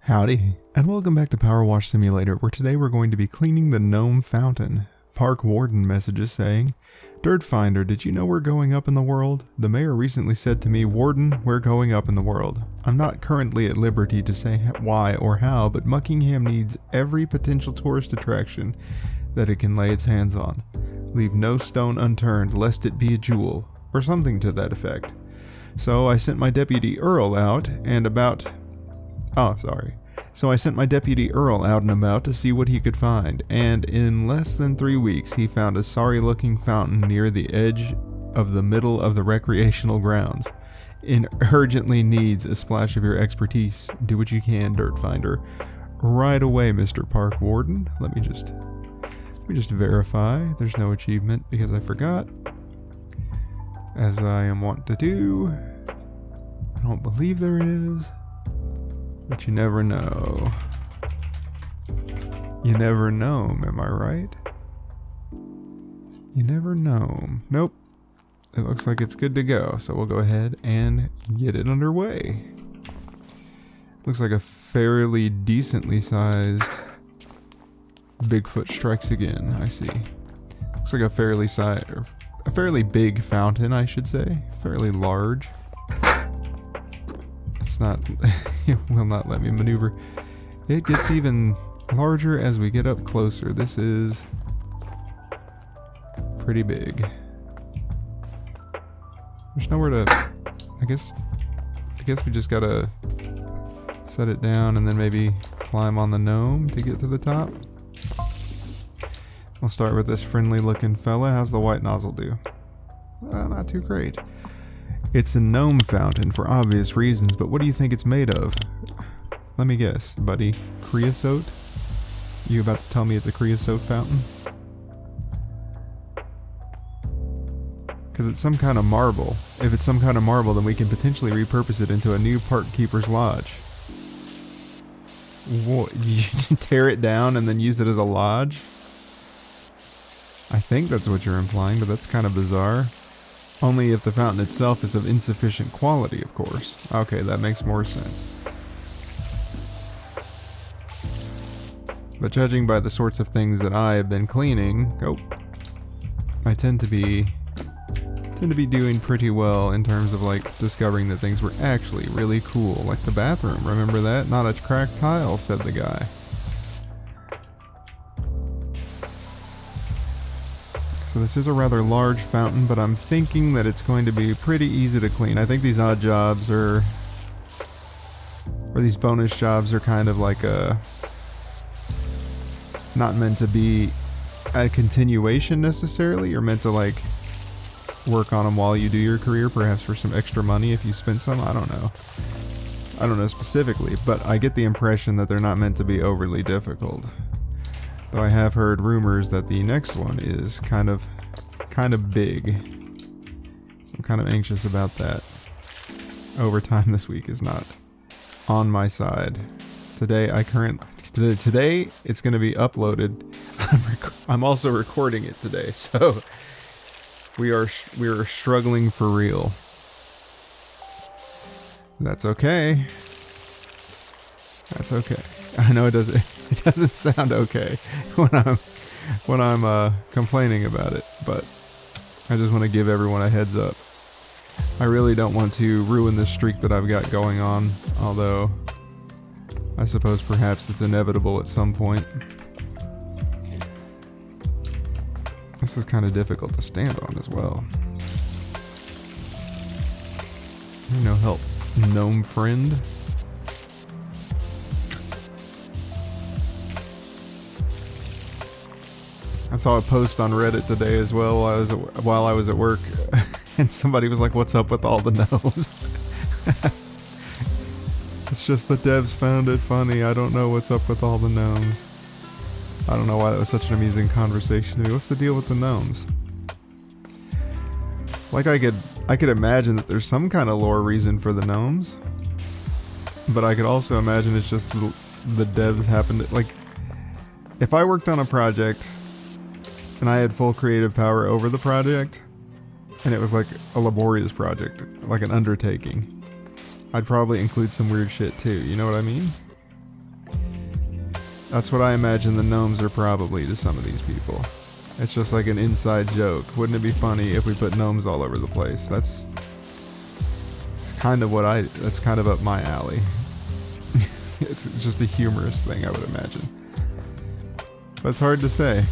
Howdy, and welcome back to PowerWash Simulator, where today we're going to be cleaning the Gnome fountain. Park Warden messages saying, Dirt Finder, did you know we're going up in the world? The mayor recently said to me, Warden, we're going up in the world. I'm not currently at liberty to say why or how, but Muckingham needs every potential tourist attraction that it can lay its hands on. Leave no stone unturned, lest it be a jewel, or something to that effect. So I sent my deputy Earl out and about... So I sent my deputy Earl out and about to see what he could find, and in less than 3 weeks he found a sorry-looking fountain near the edge of the middle of the recreational grounds. It urgently needs a splash of your expertise. Do what you can, Dirt Finder. Right away, Mr. Park Warden. Let me just verify. There's no achievement because I forgot, as I am wont to do. I don't believe there is. But you never know. You never know, am I right? You never know. Nope. It looks like it's good to go, so we'll go ahead and get it underway. Looks like a fairly decently sized Bigfoot strikes again, I see. Looks like a fairly big fountain, I should say. Fairly large. It's not, it will not let me maneuver. It gets even larger as we get up closer. This is pretty big. There's nowhere to, I guess we just gotta set it down and then maybe climb on the gnome to get to the top. We'll start with this friendly looking fella. How's the white nozzle do? Not too great. It's a gnome fountain for obvious reasons, but what do you think it's made of? Let me guess, buddy. Creosote? You about to tell me it's a creosote fountain? Because it's some kind of marble. If it's some kind of marble, then we can potentially repurpose it into a new park keeper's lodge. What? You tear it down and then use it as a lodge? I think that's what you're implying, but that's kind of bizarre. Only if the fountain itself is of insufficient quality, of course. Okay, that makes more sense. But judging by the sorts of things that I have been cleaning, I tend to be doing pretty well in terms of like discovering that things were actually really cool. Like the bathroom, remember that? Not a cracked tile, said the guy. So this is a rather large fountain, but I'm thinking that it's going to be pretty easy to clean. I think these odd jobs or these bonus jobs are kind of like not meant to be a continuation necessarily. You're meant to like work on them while you do your career, perhaps for some extra money if you spend some. I don't know specifically, but I get the impression that they're not meant to be overly difficult. Though I have heard rumors that the next one is kind of big. So I'm kind of anxious about that. Overtime this week is not on my side. Today it's going to be uploaded. I'm also recording it today, so we are struggling for real. That's okay. That's okay. I know it doesn't sound okay when I'm complaining about it, but I just want to give everyone a heads up. I really don't want to ruin this streak that I've got going on, although I suppose perhaps it's inevitable at some point. This is kind of difficult to stand on as well. No help, gnome friend. I saw a post on Reddit today as well while I was at work, and somebody was like, "What's up with all the gnomes?" It's just the devs found it funny. I don't know what's up with all the gnomes. I don't know why that was such an amusing conversation to me. What's the deal with the gnomes? Like I could imagine that there's some kind of lore reason for the gnomes, but I could also imagine it's just the devs happened to, like, if I worked on a project and I had full creative power over the project, and it was like a laborious project, like an undertaking, I'd probably include some weird shit too, you know what I mean? That's what I imagine the gnomes are probably to some of these people. It's just like an inside joke. Wouldn't it be funny if we put gnomes all over the place? That's kind of that's kind of up my alley. It's just a humorous thing, I would imagine. But it's hard to say.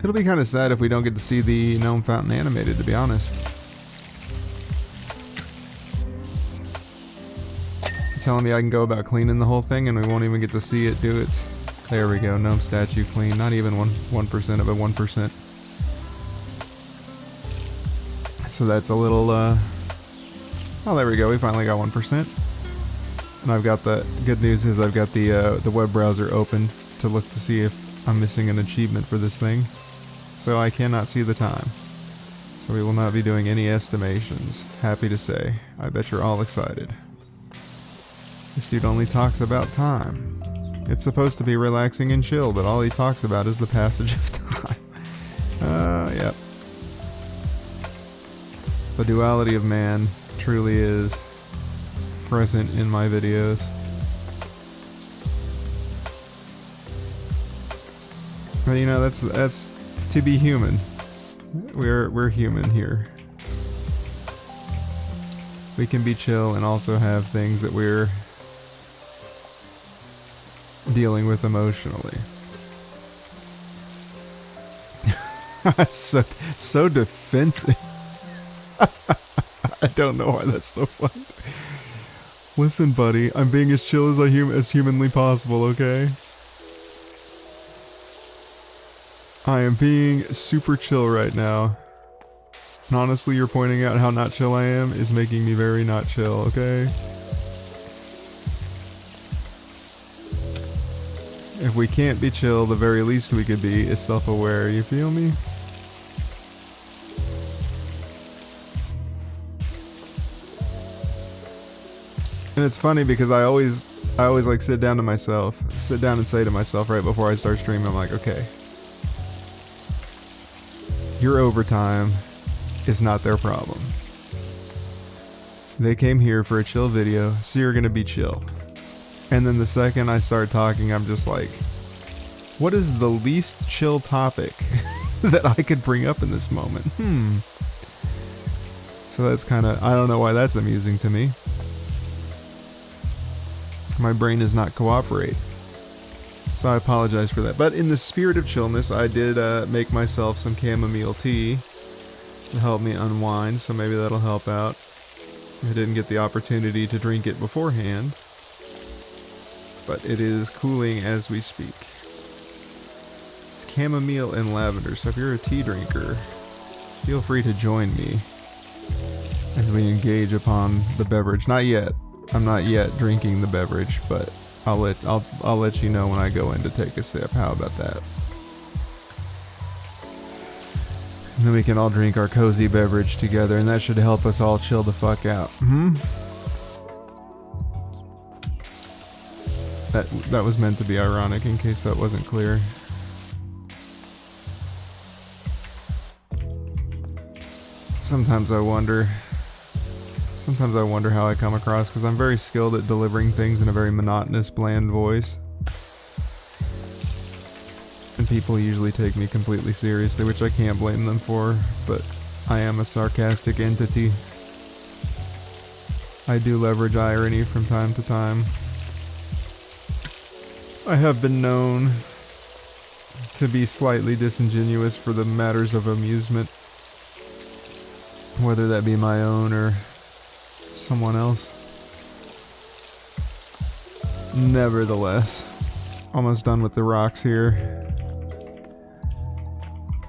It'll be kind of sad if we don't get to see the gnome fountain animated, to be honest. You're telling me I can go about cleaning the whole thing and we won't even get to see it do its... There we go, gnome statue clean. Not even 1% of it, 1%. So that's a little, oh, there we go, we finally got 1%. And I've got the, good news is I've got the web browser open to look to see if I'm missing an achievement for this thing. So I cannot see the time. So we will not be doing any estimations. Happy to say. I bet you're all excited. This dude only talks about time. It's supposed to be relaxing and chill, but all he talks about is the passage of time. Yep. The duality of man truly is present in my videos. But you know, that's to be human. We're human here. We can be chill and also have things that we're dealing with emotionally. so defensive. I don't know why that's so funny. Listen, buddy, I'm being as chill as humanly possible, okay? I am being super chill right now. And honestly, you're pointing out how not chill I am is making me very not chill, okay? If we can't be chill, the very least we could be is self-aware, you feel me? And it's funny because I always like sit down and say to myself right before I start streaming, I'm like, okay, your overtime is not their problem. They came here for a chill video, so you're gonna be chill. And then the second I start talking, I'm just like, what is the least chill topic that I could bring up in this moment? So that's kind of, I don't know why that's amusing to me. My brain does not cooperate. So I apologize for that. But in the spirit of chillness, I did make myself some chamomile tea to help me unwind, so maybe that'll help out. I didn't get the opportunity to drink it beforehand, but it is cooling as we speak. It's chamomile and lavender, so if you're a tea drinker, feel free to join me as we engage upon the beverage. Not yet. I'm not yet drinking the beverage, but I'll let you know when I go in to take a sip. How about that? And then we can all drink our cozy beverage together, and that should help us all chill the fuck out. That was meant to be ironic, in case that wasn't clear. Sometimes I wonder how I come across, because I'm very skilled at delivering things in a very monotonous, bland voice. And people usually take me completely seriously, which I can't blame them for, but I am a sarcastic entity. I do leverage irony from time to time. I have been known to be slightly disingenuous for the matters of amusement, whether that be my own or someone else. Nevertheless, almost done with the rocks here.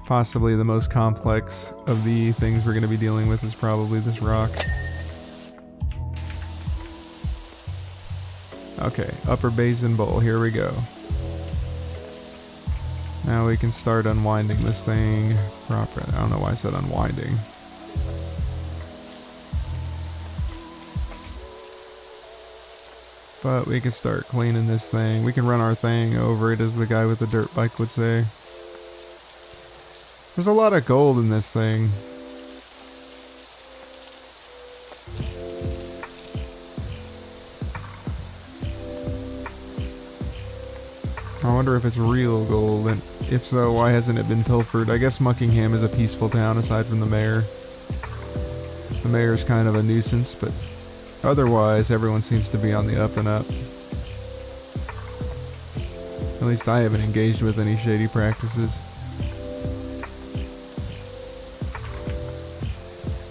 Possibly the most complex of the things we're going to be dealing with is probably this rock. Okay, upper basin bowl, here we go. Now we can start unwinding this thing properly. I don't know why I said unwinding. But we can start cleaning this thing. We can run our thing over it, as the guy with the dirt bike would say. There's a lot of gold in this thing. I wonder if it's real gold, and if so, why hasn't it been pilfered? I guess Muckingham is a peaceful town aside from the mayor. The mayor's kind of a nuisance, but otherwise everyone seems to be on the up and up. At least I haven't engaged with any shady practices.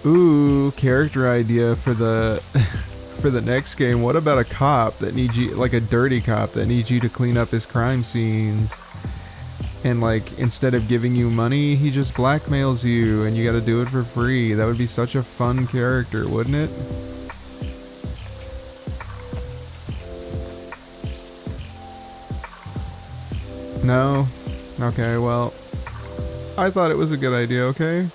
Ooh, character idea for the for the next game. What about a cop that needs you, like a dirty cop that needs you to clean up his crime scenes? And like, instead of giving you money, he just blackmails you and you gotta do it for free. That would be such a fun character, wouldn't it? No? Okay, well, I thought it was a good idea, okay?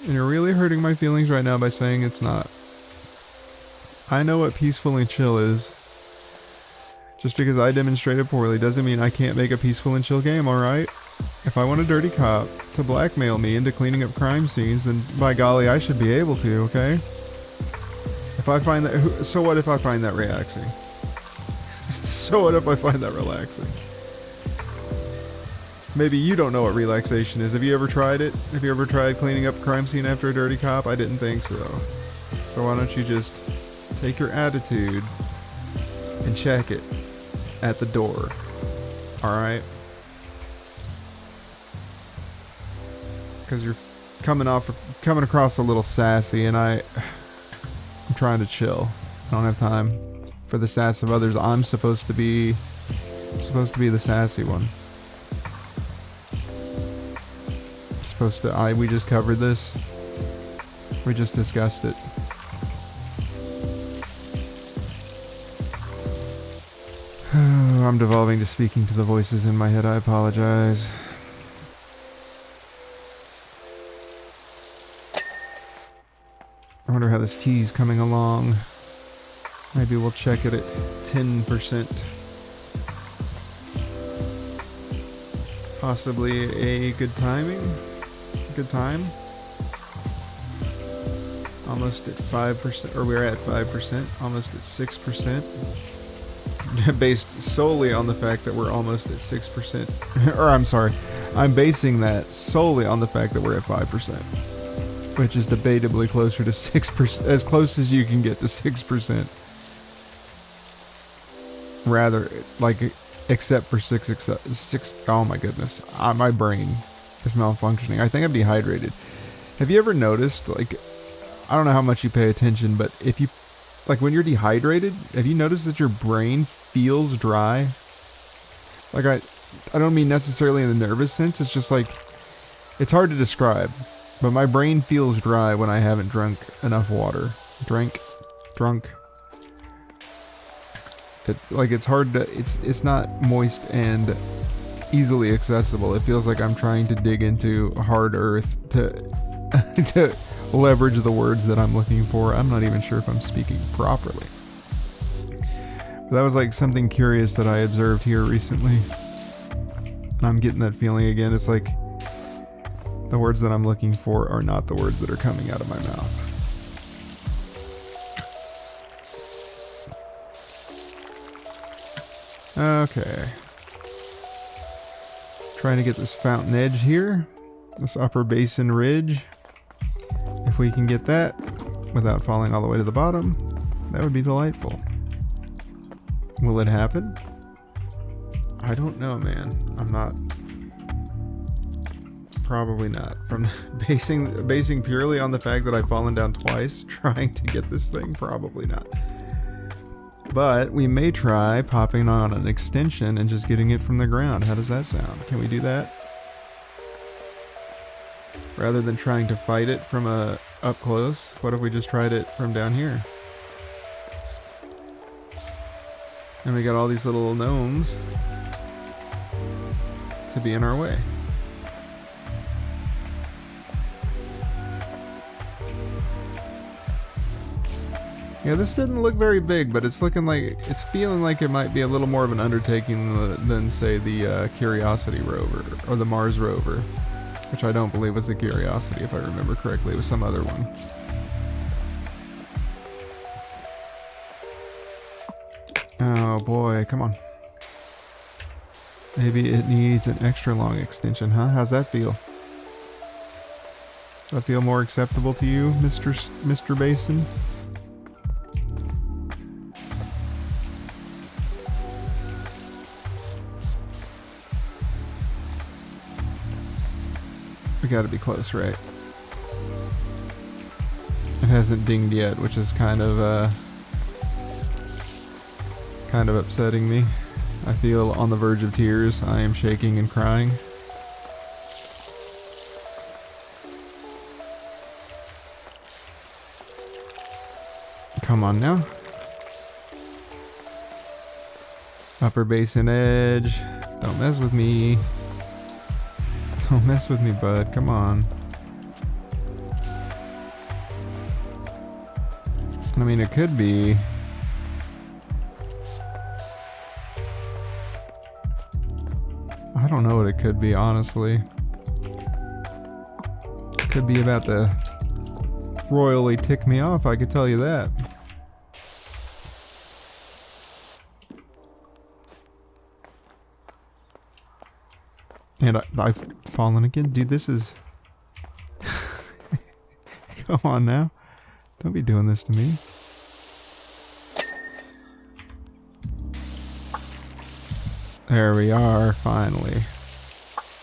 And you're really hurting my feelings right now by saying it's not. I know what peaceful and chill is. Just because I demonstrated poorly doesn't mean I can't make a peaceful and chill game, alright? If I want a dirty cop to blackmail me into cleaning up crime scenes, then by golly, I should be able to, okay? If I find that... So what if I find that relaxing? So what if I find that relaxing? Maybe you don't know what relaxation is. Have you ever tried it? Have you ever tried cleaning up a crime scene after a dirty cop? I didn't think so. So why don't you just take your attitude and check it at the door. Alright? Because you're coming across a little sassy, and I'm trying to chill. I don't have time for the sass of others. I'm supposed to be the sassy one. We just covered this. We just discussed it. I'm devolving to speaking to the voices in my head. I apologize. I wonder how this tea's coming along. Maybe we'll check it at 10%. Possibly a good timing. Good time. Almost at 5%, or we're at 5%, almost at 6%. Based solely on the fact that we're almost at 6%. Or I'm sorry, I'm basing that solely on the fact that we're at 5%. Which is debatably closer to 6%, as close as you can get to 6%. Rather, like, except for 6, oh my goodness, my brain is malfunctioning. I think I'm dehydrated. Have you ever noticed, like, I don't know how much you pay attention, but if you, like, when you're dehydrated, have you noticed that your brain feels dry? Like, I don't mean necessarily in the nervous sense, it's just like, it's hard to describe, but my brain feels dry when I haven't drunk enough water. Drunk. It's like, it's hard to, it's not moist and easily accessible. It feels like I'm trying to dig into hard earth to to leverage the words that I'm looking for. I'm not even sure if I'm speaking properly. But that was like something curious that I observed here recently. And I'm getting that feeling again. It's like the words that I'm looking for are not the words that are coming out of my mouth. Okay. Trying to get this fountain edge here. This upper basin ridge. If we can get that without falling all the way to the bottom, that would be delightful. Will it happen? I don't know, man. I'm not. Probably not. From basing purely on the fact that I've fallen down twice trying to get this thing, probably not. But we may try popping on an extension and just getting it from the ground. How does that sound? Can we do that? Rather than trying to fight it from up close, what if we just tried it from down here? And we got all these little gnomes to be in our way. Yeah, this didn't look very big, but it's looking like, it's feeling like it might be a little more of an undertaking than say the Curiosity rover, or the Mars rover, which I don't believe was the Curiosity, if I remember correctly. It was some other one. Oh boy, come on. Maybe it needs an extra long extension, huh? How's that feel? Does that feel more acceptable to you, Mr. Basin? We gotta be close, right? It hasn't dinged yet, which is kind of upsetting me. I feel on the verge of tears. I am shaking and crying. Come on now. Upper basin edge. Don't mess with me. Don't mess with me, bud. Come on. I mean, it could be. I don't know what it could be, honestly. It could be about to royally tick me off, I could tell you that. And I've fallen again. Dude, this is... Come on now. Don't be doing this to me. There we are, finally.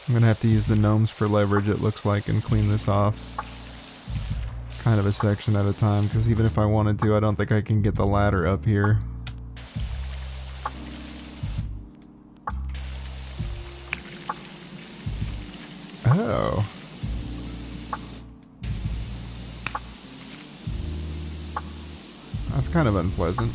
I'm gonna have to use the gnomes for leverage, it looks like, and clean this off. Kind of a section at a time, because even if I wanted to, I don't think I can get the ladder up here. Oh. That's kind of unpleasant.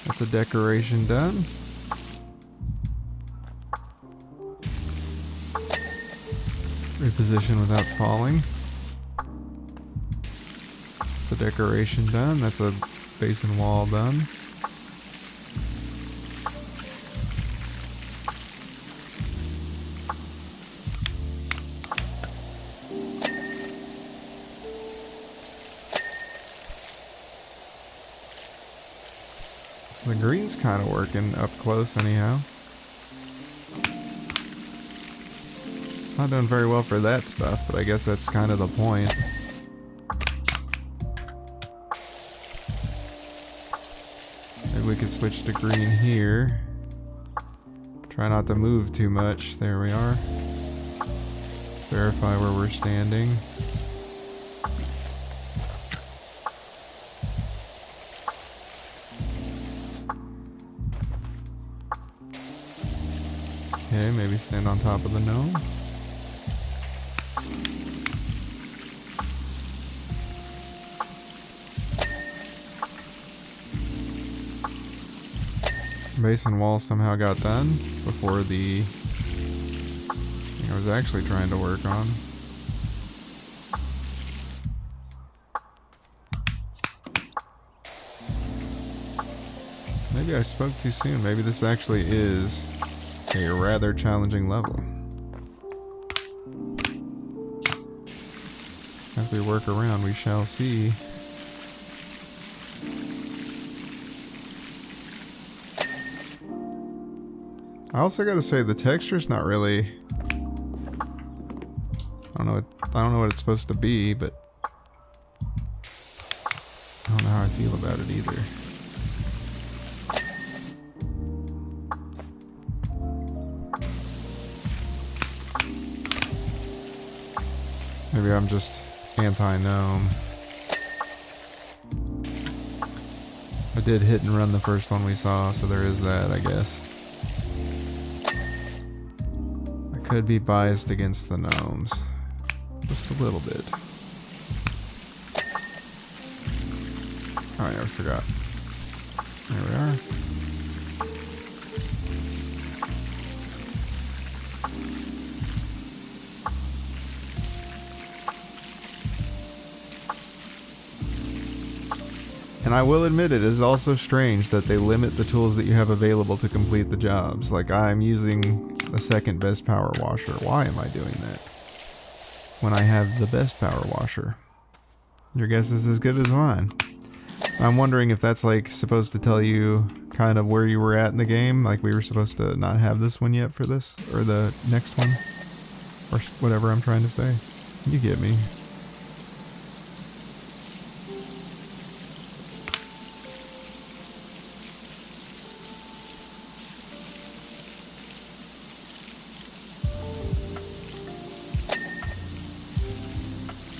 That's a decoration done. Reposition without falling. That's a decoration done. That's a basin wall done. So the green's kind of working up close anyhow. It's not doing very well for that stuff, but I guess that's kind of the point. Maybe we could switch to green here. Try not to move too much. There we are. Verify where we're standing. Okay, maybe stand on top of the gnome. Basin wall somehow got done before the thing I was actually trying to work on. Maybe I spoke too soon. Maybe this actually is a rather challenging level. As we work around, we shall see. I also gotta say the texture's not really... I don't know what it's supposed to be, but I don't know how I feel about it either. Maybe I'm just anti-gnome. I did hit and run the first one we saw, so there is that, I guess. I could be biased against the gnomes. Just a little bit. Oh, I never forgot. There we are. And I will admit it is also strange that they limit the tools that you have available to complete the jobs. Like, I'm using the second best power washer. Why am I doing that when I have the best power washer? Your guess is as good as mine. I'm wondering if that's like supposed to tell you kind of where you were at in the game. Like we were supposed to not have this one yet for this, or the next one, or whatever I'm trying to say. You get me.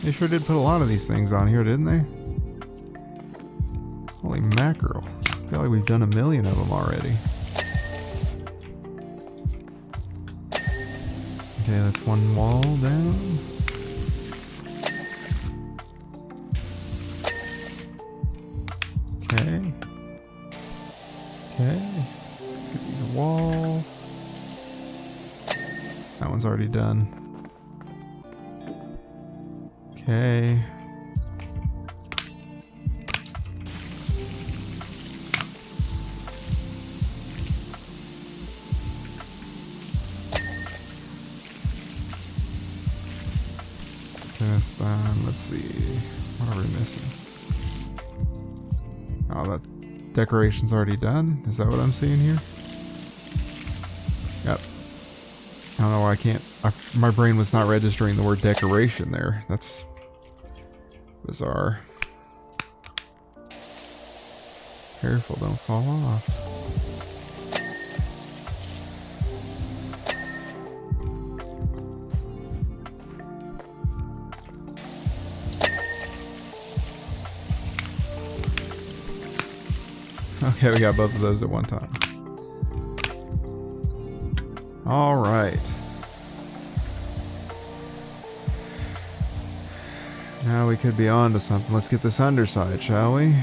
They sure did put a lot of these things on here, didn't they? Holy mackerel. I feel like we've done 1,000,000 of them already. Okay, that's one wall down. Okay. Okay. Let's get these walls. That one's already done. Okay. Cast on, let's see. What are we missing? Oh, that decoration's already done? Is that what I'm seeing here? Yep. I don't know why I can't. My brain was not registering the word decoration there. That's bizarre. Careful, don't fall off. Okay, we got both of those at one time. All right. Now we could be on to something. Let's get this underside, shall we?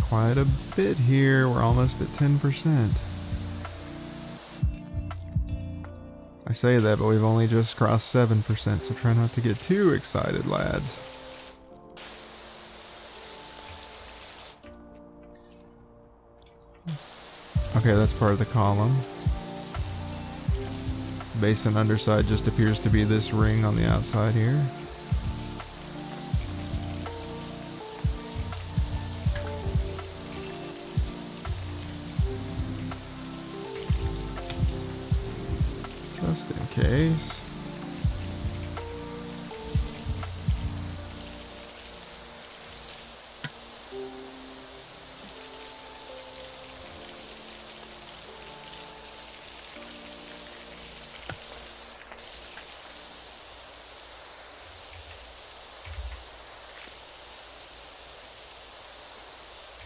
Quite a bit here. We're almost at 10%. I say that, but we've only just crossed 7%, so try not to get too excited, lads. Okay, that's part of the column. Base and underside just appears to be this ring on the outside here. Just in case.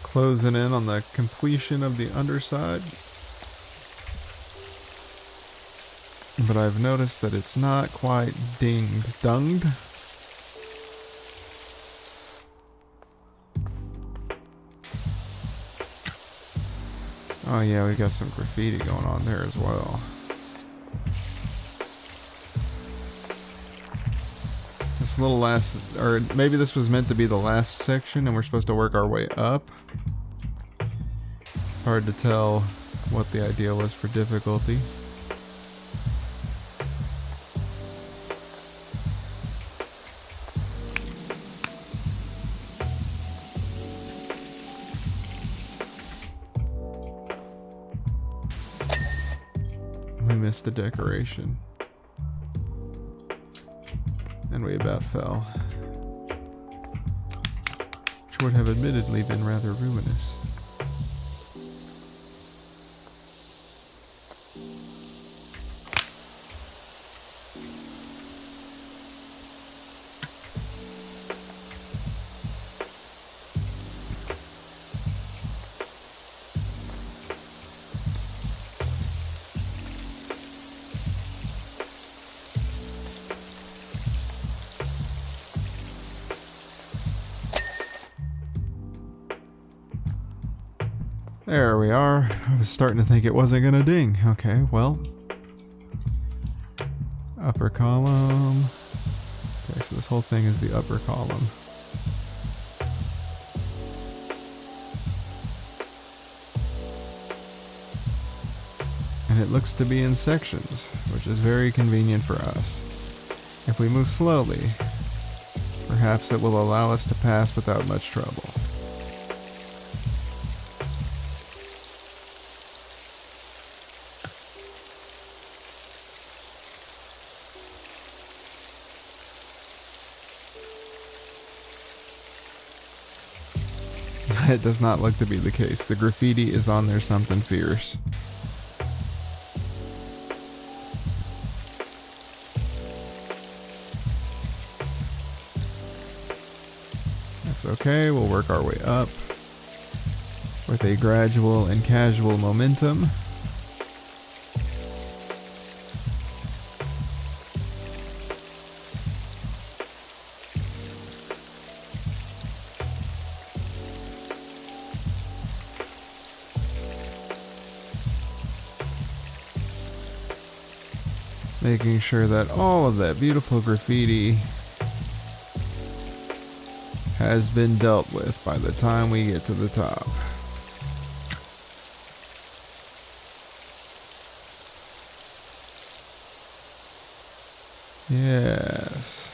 Closing in on the completion of the underside. But I've noticed that it's not quite dunged. Oh yeah, we got some graffiti going on there as well. This little last, or maybe this was meant to be the last section and we're supposed to work our way up. It's hard to tell what the idea was for difficulty. We missed a decoration. And we about fell. Which would have admittedly been rather ruinous. There we are. I was starting to think it wasn't gonna ding. Okay, well. Upper column. Okay, so this whole thing is the upper column. And it looks to be in sections, which is very convenient for us. If we move slowly, perhaps it will allow us to pass without much trouble. It does not look to be the case. The graffiti is on there something fierce. That's okay, we'll work our way up with a gradual and casual momentum. Making sure that all of that beautiful graffiti has been dealt with by the time we get to the top. Yes.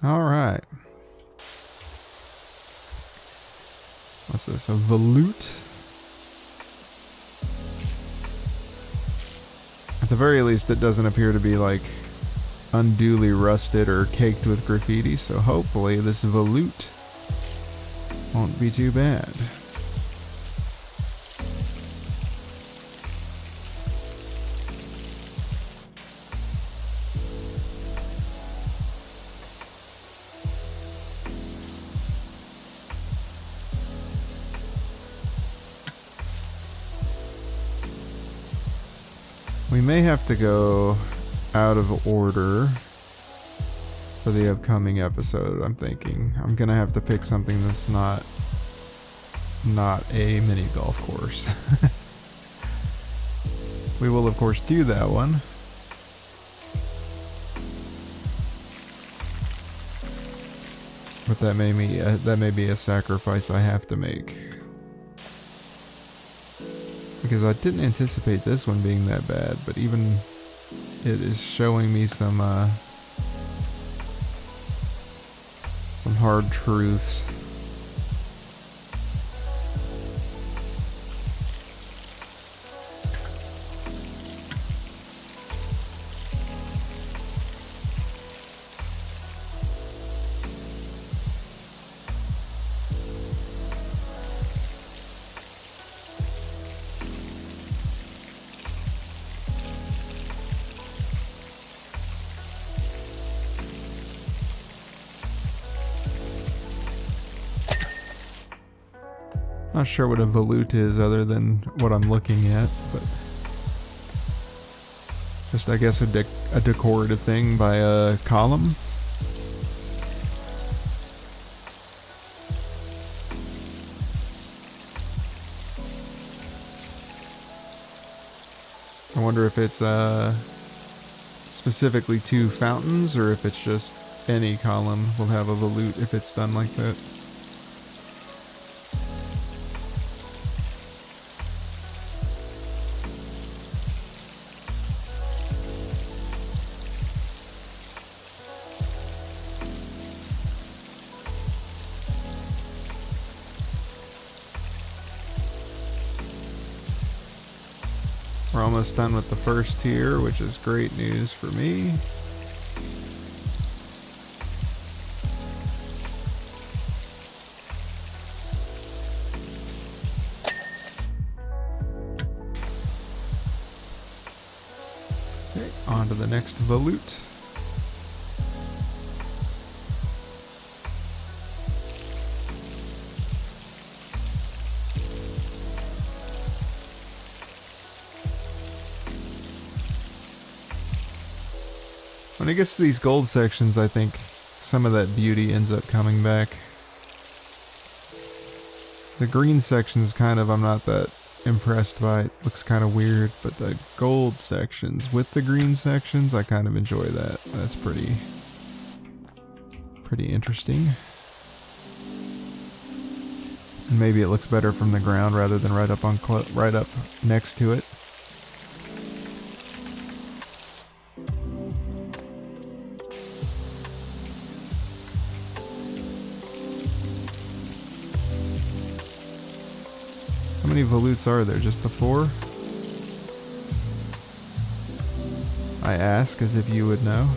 All right. What's this? A volute? At the very least, it doesn't appear to be like unduly rusted or caked with graffiti, so hopefully this volute won't be too bad. We may have to go out of order for the upcoming episode, I'm thinking. I'm gonna have to pick something that's not a mini golf course. We will of course do that one. But that may be a sacrifice I have to make. Because I didn't anticipate this one being that bad, but even it is showing me some hard truths. Not sure what a volute is other than what I'm looking at, but just I guess a decorative thing by a column. I wonder if it's specifically two fountains or if it's just any column will have a volute if it's done like that. We're almost done with the first tier, which is great news for me. Okay, on to the next volute. When it gets to these gold sections, I think some of that beauty ends up coming back. The green sections kind of I'm not that impressed by. It looks kind of weird, but the gold sections with the green sections, I kind of enjoy that. That's pretty interesting. And maybe it looks better from the ground rather than right up next to it. How many volutes are there? Just the 4? I ask as if you would know.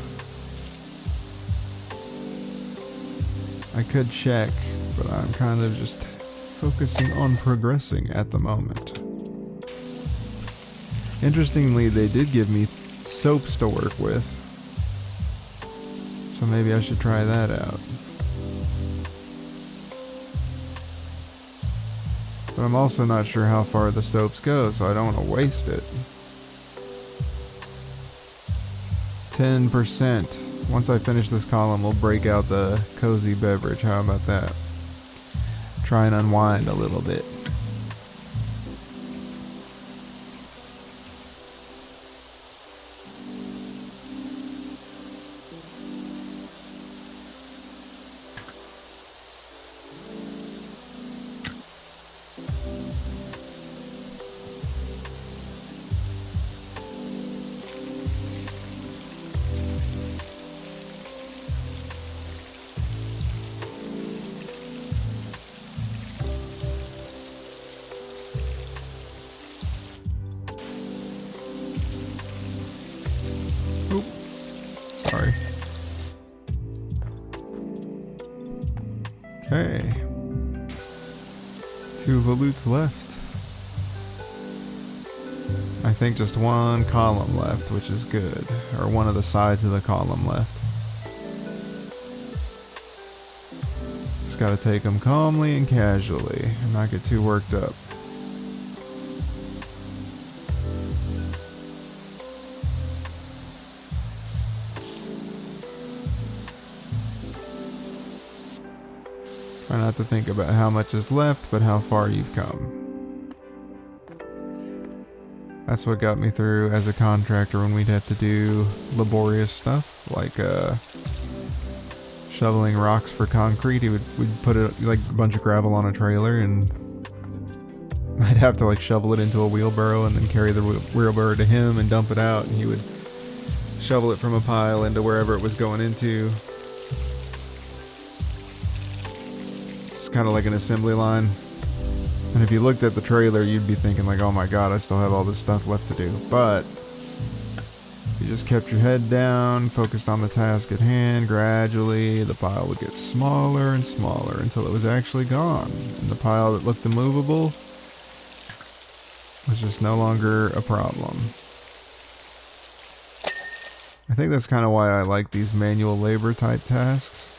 I could check, but I'm kind of just focusing on progressing at the moment. Interestingly, they did give me soaps to work with, so maybe I should try that out. But I'm also not sure how far the soaps go, so I don't want to waste it. 10%. Once I finish this column, we'll break out the cozy beverage. How about that? Try and unwind a little bit. Oop. Sorry. Okay. 2 volutes left. I think just 1 column left, which is good. Or one of the sides of the column left. Just gotta take them calmly and casually and not get too worked up. Try not to think about how much is left, but how far you've come. That's what got me through as a contractor when we'd have to do laborious stuff, like shoveling rocks for concrete. We'd put it like a bunch of gravel on a trailer, and I'd have to like shovel it into a wheelbarrow and then carry the wheelbarrow to him and dump it out, and he would shovel it from a pile into wherever it was going into. It's kind of like an assembly line. And if you looked at the trailer, you'd be thinking like, oh my god, I still have all this stuff left to do. But you just kept your head down, focused on the task at hand. Gradually, the pile would get smaller and smaller until it was actually gone. And the pile that looked immovable was just no longer a problem. I think that's kind of why I like these manual labor type tasks.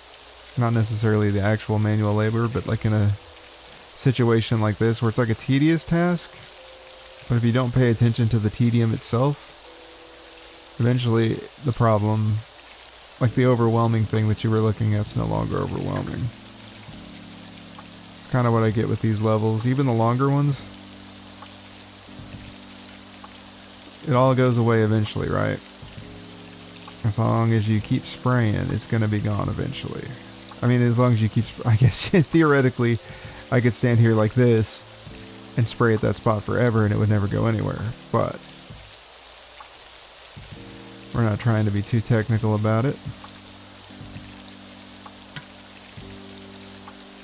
Not necessarily the actual manual labor, but like in a situation like this where it's like a tedious task, but if you don't pay attention to the tedium itself, eventually the problem, like the overwhelming thing that you were looking at, is no longer overwhelming. It's kind of what I get with these levels, even the longer ones. It all goes away eventually, right? As long as you keep spraying, it's going to be gone eventually. I mean, as long as you keep, I guess theoretically, I could stand here like this and spray at that spot forever and it would never go anywhere. But we're not trying to be too technical about it.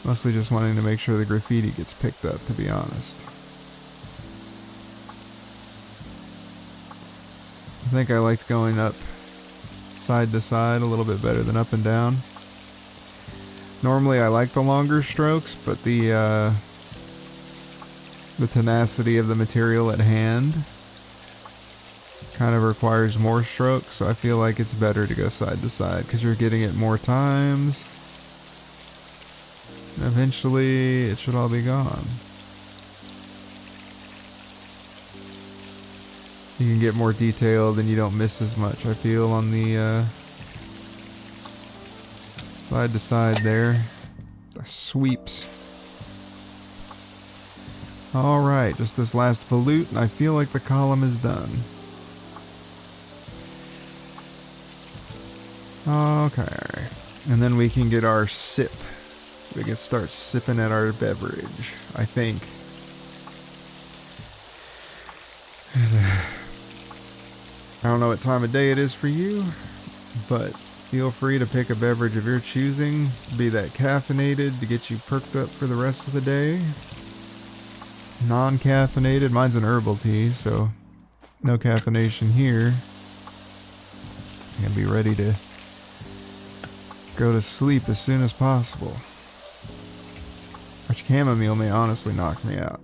Mostly just wanting to make sure the graffiti gets picked up, to be honest. I think I liked going up side to side a little bit better than up and down. Normally I like the longer strokes, but the tenacity of the material at hand kind of requires more strokes, so I feel like it's better to go side to side because you're getting it more times. And eventually it should all be gone. You can get more detailed and you don't miss as much, I feel, on the Side to side there. The sweeps. Alright, just this last volute, and I feel like the column is done. Okay. And then we can get our sip. We can start sipping at our beverage, I think. I don't know what time of day it is for you, but feel free to pick a beverage of your choosing, be that caffeinated to get you perked up for the rest of the day. Non-caffeinated, mine's an herbal tea, so no caffeination here. I'm gonna be ready to go to sleep as soon as possible. Which chamomile may honestly knock me out.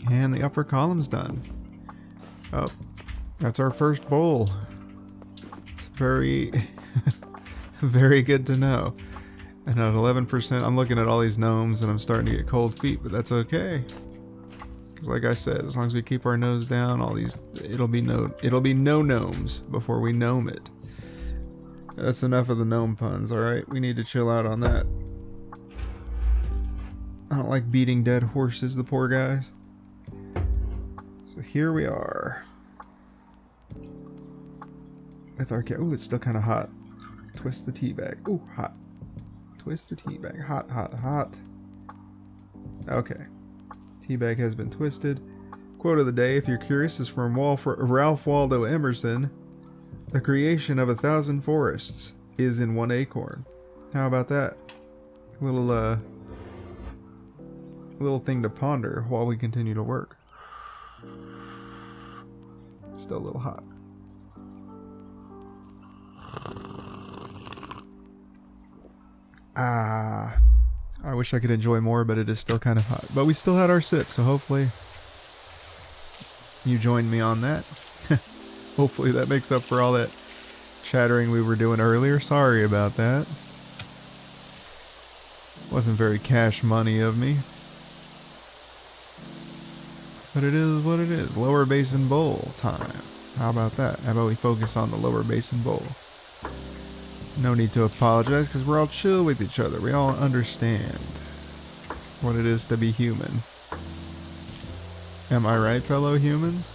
And the upper column's done. Oh, that's our first bowl. It's very, very good to know. And at 11%, I'm looking at all these gnomes and I'm starting to get cold feet, but that's okay. Because like I said, as long as we keep our nose down, all these, it'll be no gnomes before we gnome it. That's enough of the gnome puns, alright? We need to chill out on that. I don't like beating dead horses, the poor guys. So here we are. With our cat. Ooh, it's still kind of hot. Twist the tea bag. Ooh, hot. Twist the tea bag. Hot, hot, hot. Okay. Tea bag has been twisted. Quote of the day, if you're curious, is from Ralph Waldo Emerson. The creation of 1,000 forests is in one acorn. How about that? Little thing to ponder while we continue to work. Still a little hot. I wish I could enjoy more, but it is still kind of hot. But we still had our sip, so hopefully you joined me on that. Hopefully that makes up for all that chattering we were doing earlier. Sorry about that. Wasn't very cash money of me. But it is what it is. Lower basin bowl time. How about that? How about we focus on the lower basin bowl? No need to apologize because we're all chill with each other. We all understand what it is to be human. Am I right, fellow humans?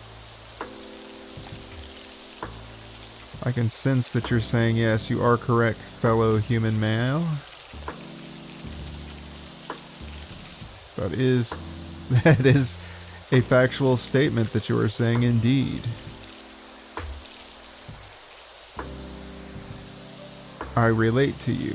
I can sense that you're saying yes, you are correct, fellow human male. That is a factual statement that you are saying indeed. I relate to you.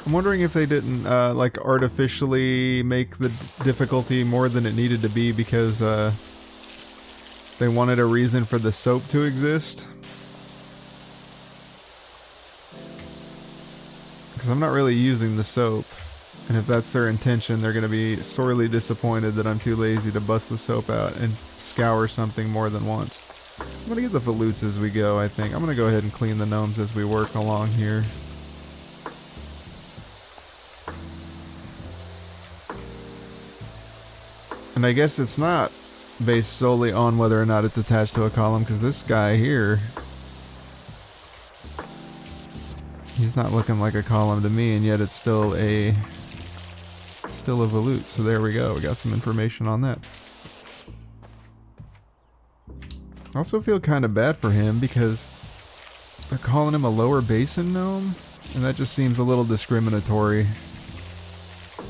I'm wondering if they didn't like artificially make the difficulty more than it needed to be because they wanted a reason for the soap to exist. Because I'm not really using the soap, and if that's their intention, they're going to be sorely disappointed that I'm too lazy to bust the soap out and scour something more than once. I'm going to get the volutes as we go, I think. I'm going to go ahead and clean the gnomes as we work along here. And I guess it's not based solely on whether or not it's attached to a column, because this guy here, he's not looking like a column to me, and yet it's still a volute. So there we go. We got some information on that. I also feel kind of bad for him because they're calling him a lower basin gnome, and that just seems a little discriminatory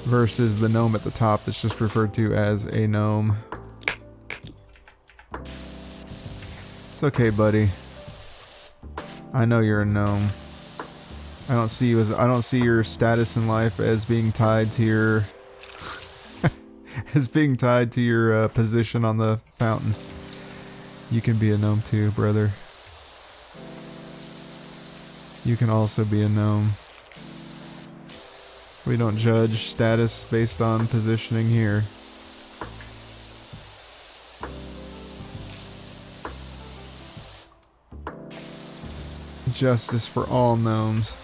versus the gnome at the top that's just referred to as a gnome. It's okay, buddy. I know you're a gnome. I don't see your status in life as being tied to your position on the fountain. You can be a gnome too, brother. You can also be a gnome. We don't judge status based on positioning here. Justice for all gnomes.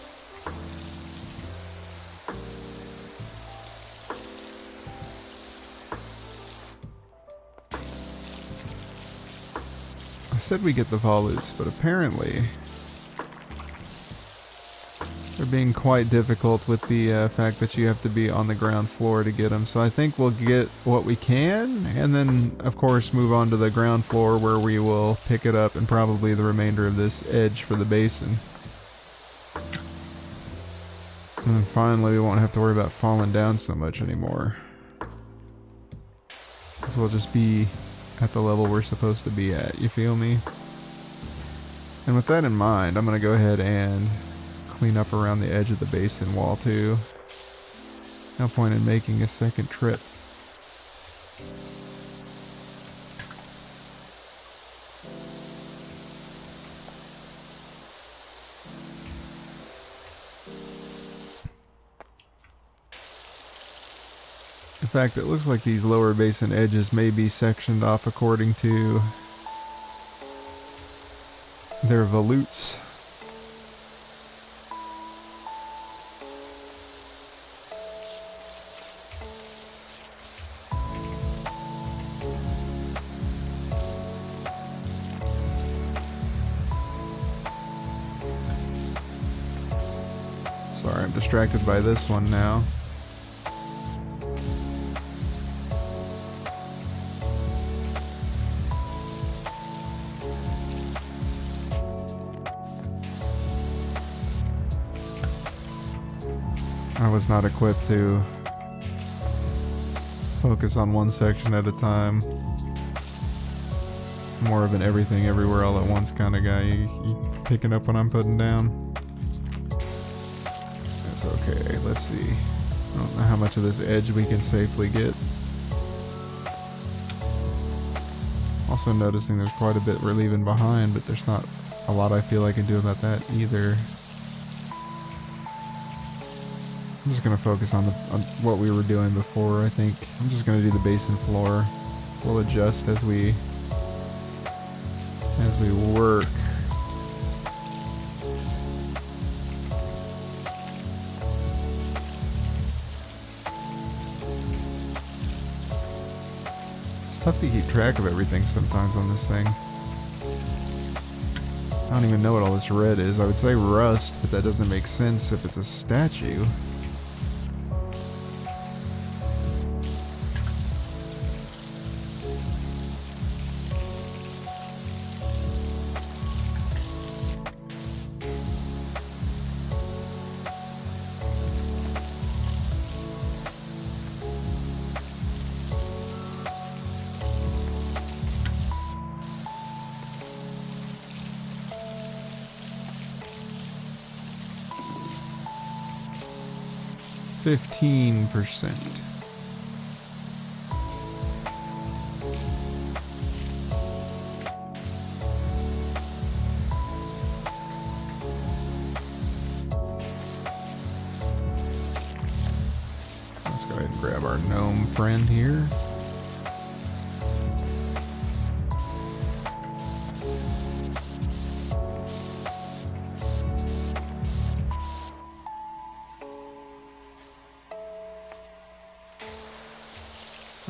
I said we get the volutes, but apparently they're being quite difficult with the fact that you have to be on the ground floor to get them. So I think we'll get what we can, and then of course move on to the ground floor where we will pick it up and probably the remainder of this edge for the basin. And then finally we won't have to worry about falling down so much anymore. Because we'll just be at the level we're supposed to be at, you feel me? And with that in mind, I'm going to go ahead and clean up around the edge of the basin wall too. No point in making a second trip. In fact, it looks like these lower basin edges may be sectioned off according to their volutes. Sorry, I'm distracted by this one now. I was not equipped to focus on one section at a time. More of an everything everywhere all at once kind of guy. You picking up what I'm putting down? That's okay. Let's see. I don't know how much of this edge we can safely get. Also noticing there's quite a bit we're leaving behind, but there's not a lot I feel I can do about that either. I'm just going to focus on what we were doing before, I think. I'm just going to do the basin floor. We'll adjust as we work. It's tough to keep track of everything sometimes on this thing. I don't even know what all this red is. I would say rust, but that doesn't make sense if it's a statue. %15. Let's go ahead and grab our gnome friend here.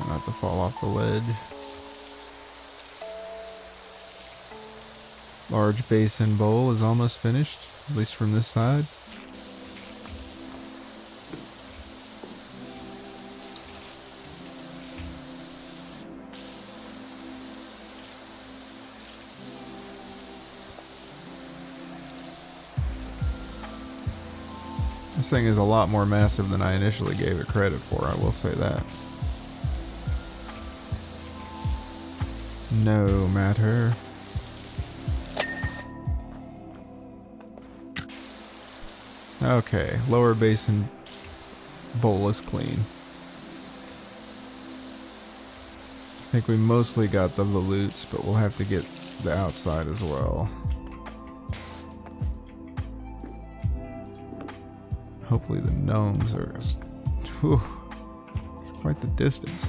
Not to fall off the ledge. Large basin bowl is almost finished, at least from this side. This thing is a lot more massive than I initially gave it credit for, I will say that. No matter. Okay, lower basin bowl is clean. I think we mostly got the volutes, but we'll have to get the outside as well. Hopefully the gnomes are... Whew, it's quite the distance.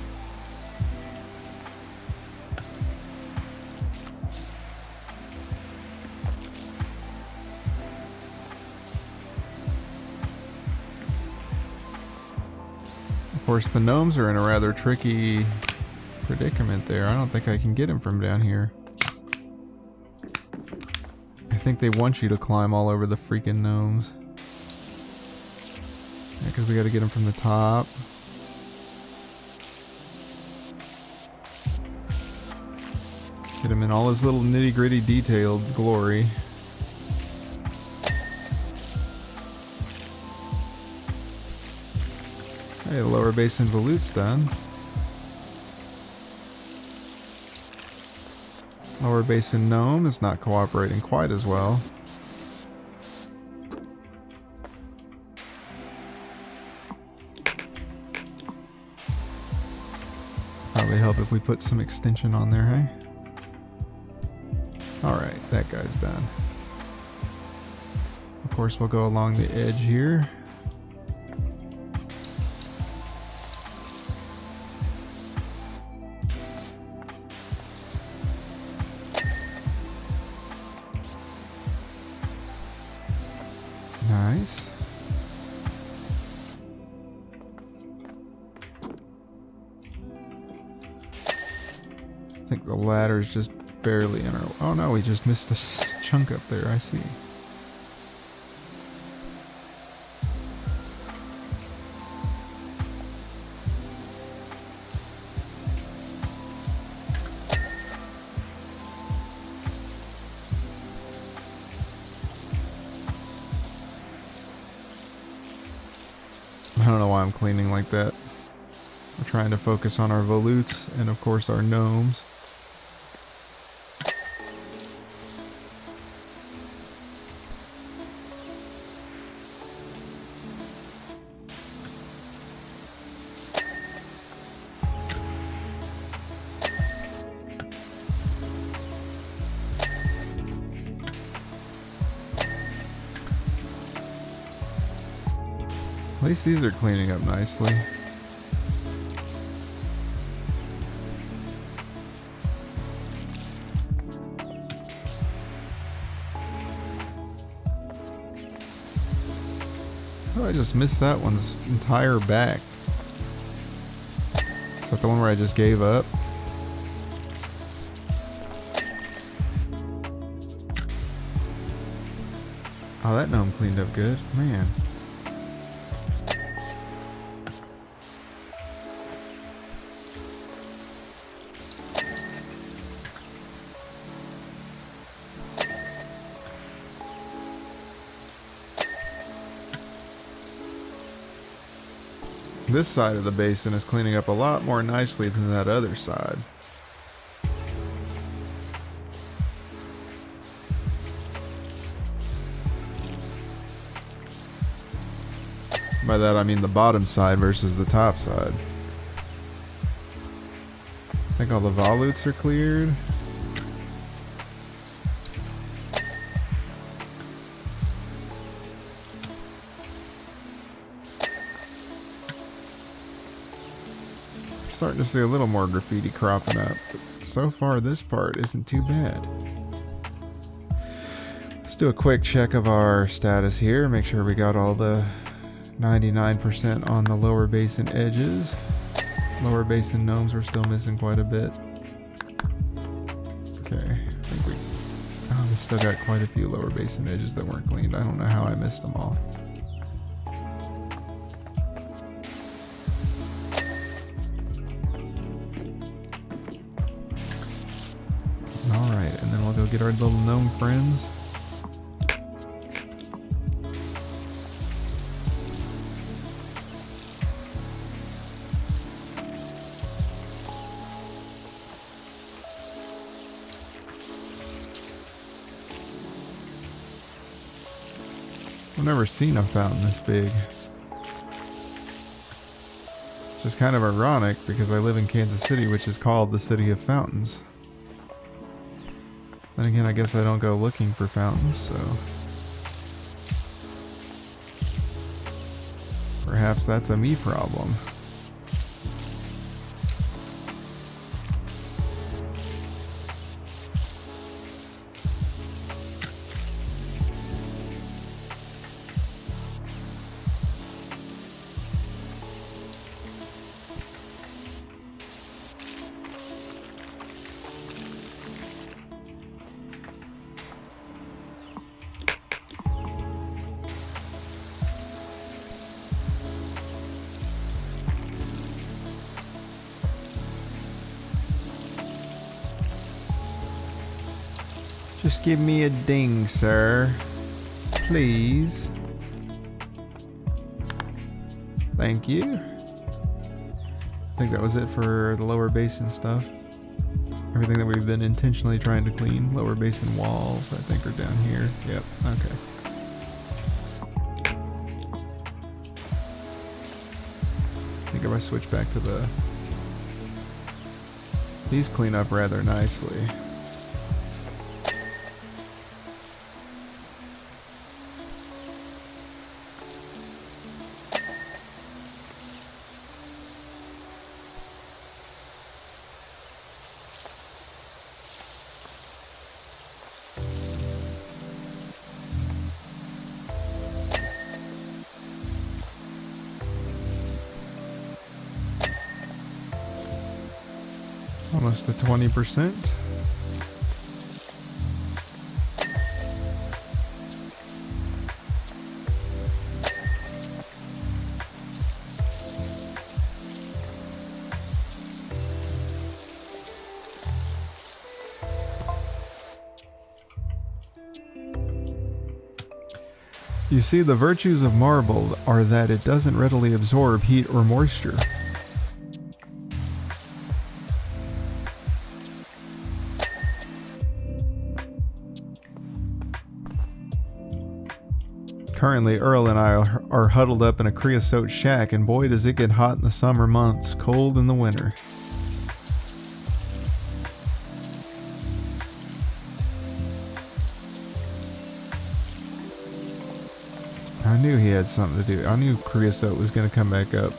Of course, the gnomes are in a rather tricky predicament there. I don't think I can get him from down here. I think they want you to climb all over the freaking gnomes. Yeah, because we got to get him from the top. Get him in all his little nitty-gritty detailed glory. Hey, the lower basin volutes done. Lower basin gnome is not cooperating quite as well. Probably help if we put some extension on there, hey? Alright, that guy's done. Of course, we'll go along the edge here. Nice. I think the ladder's just barely in our... Oh no, we just missed a chunk up there, I see. I don't know why I'm cleaning like that. We're trying to focus on our volutes and of course our gnomes. At least these are cleaning up nicely. Oh, I just missed that one's entire back. Is that the one where I just gave up? Oh, that gnome cleaned up good. Man. This side of the basin is cleaning up a lot more nicely than that other side. By that I mean the bottom side versus the top side. I think all the volutes are cleared. Starting to see a little more graffiti cropping up, but so far this part isn't too bad. Let's do a quick check of our status here, make sure we got all the 99% on the lower basin edges. Lower basin gnomes we're still missing quite a bit. Okay, I think we still got quite a few lower basin edges that weren't cleaned. I don't know how I missed them all. Alright, and then we'll go get our little gnome friends. I've never seen a fountain this big. Which is kind of ironic because I live in Kansas City, which is called the City of Fountains. Then again, I guess I don't go looking for fountains, so perhaps that's a me problem. Just give me a ding, sir. Please. Thank you. I think that was it for the lower basin stuff. Everything that we've been intentionally trying to clean. Lower basin walls, I think, are down here. Yep, okay. I think if I switch back to the... These clean up rather nicely. Almost to 20%. You see, the virtues of marble are that it doesn't readily absorb heat or moisture. Currently, Earl and I are huddled up in a creosote shack, and boy does it get hot in the summer months, cold in the winter. I knew he had something to do. I knew creosote was going to come back up.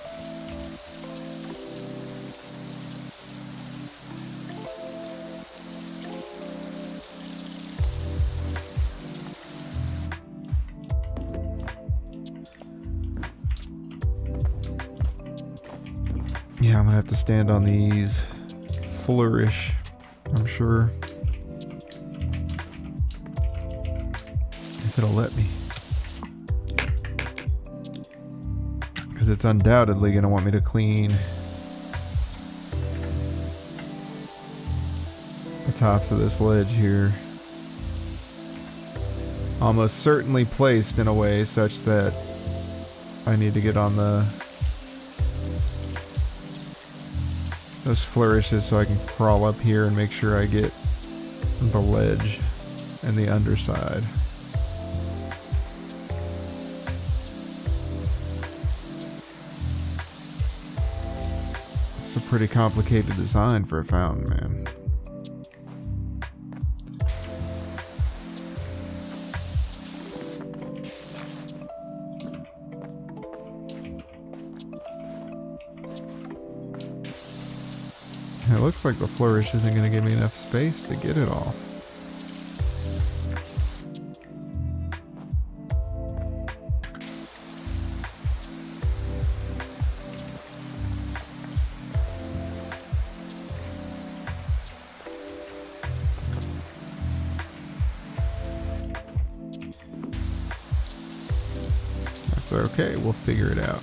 Yeah, I'm gonna have to stand on these. Flourish, I'm sure. If it'll let me. Because it's undoubtedly gonna want me to clean the tops of this ledge here. Almost certainly placed in a way such that I need to get on those flourishes so I can crawl up here and make sure I get the ledge and the underside. It's a pretty complicated design for a fountain, man. It looks like the flourish isn't going to give me enough space to get it all. That's okay, we'll figure it out.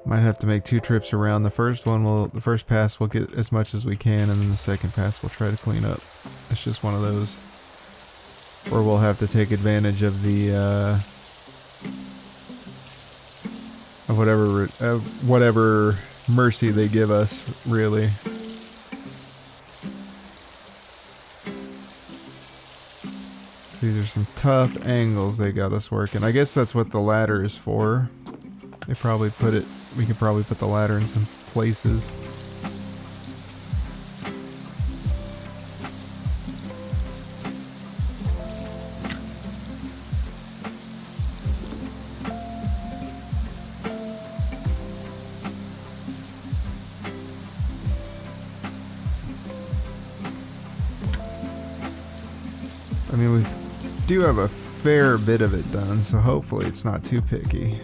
Might have to make 2 trips around. The first pass we'll get as much as we can, and then the second pass we'll try to clean up. It's just one of those. Or we'll have to take advantage of the of whatever mercy they give us, really. These are some tough angles they got us working. I guess that's what the ladder is for. They probably put it, we could probably put the ladder in some places. I mean, we do have a fair bit of it done, so hopefully it's not too picky.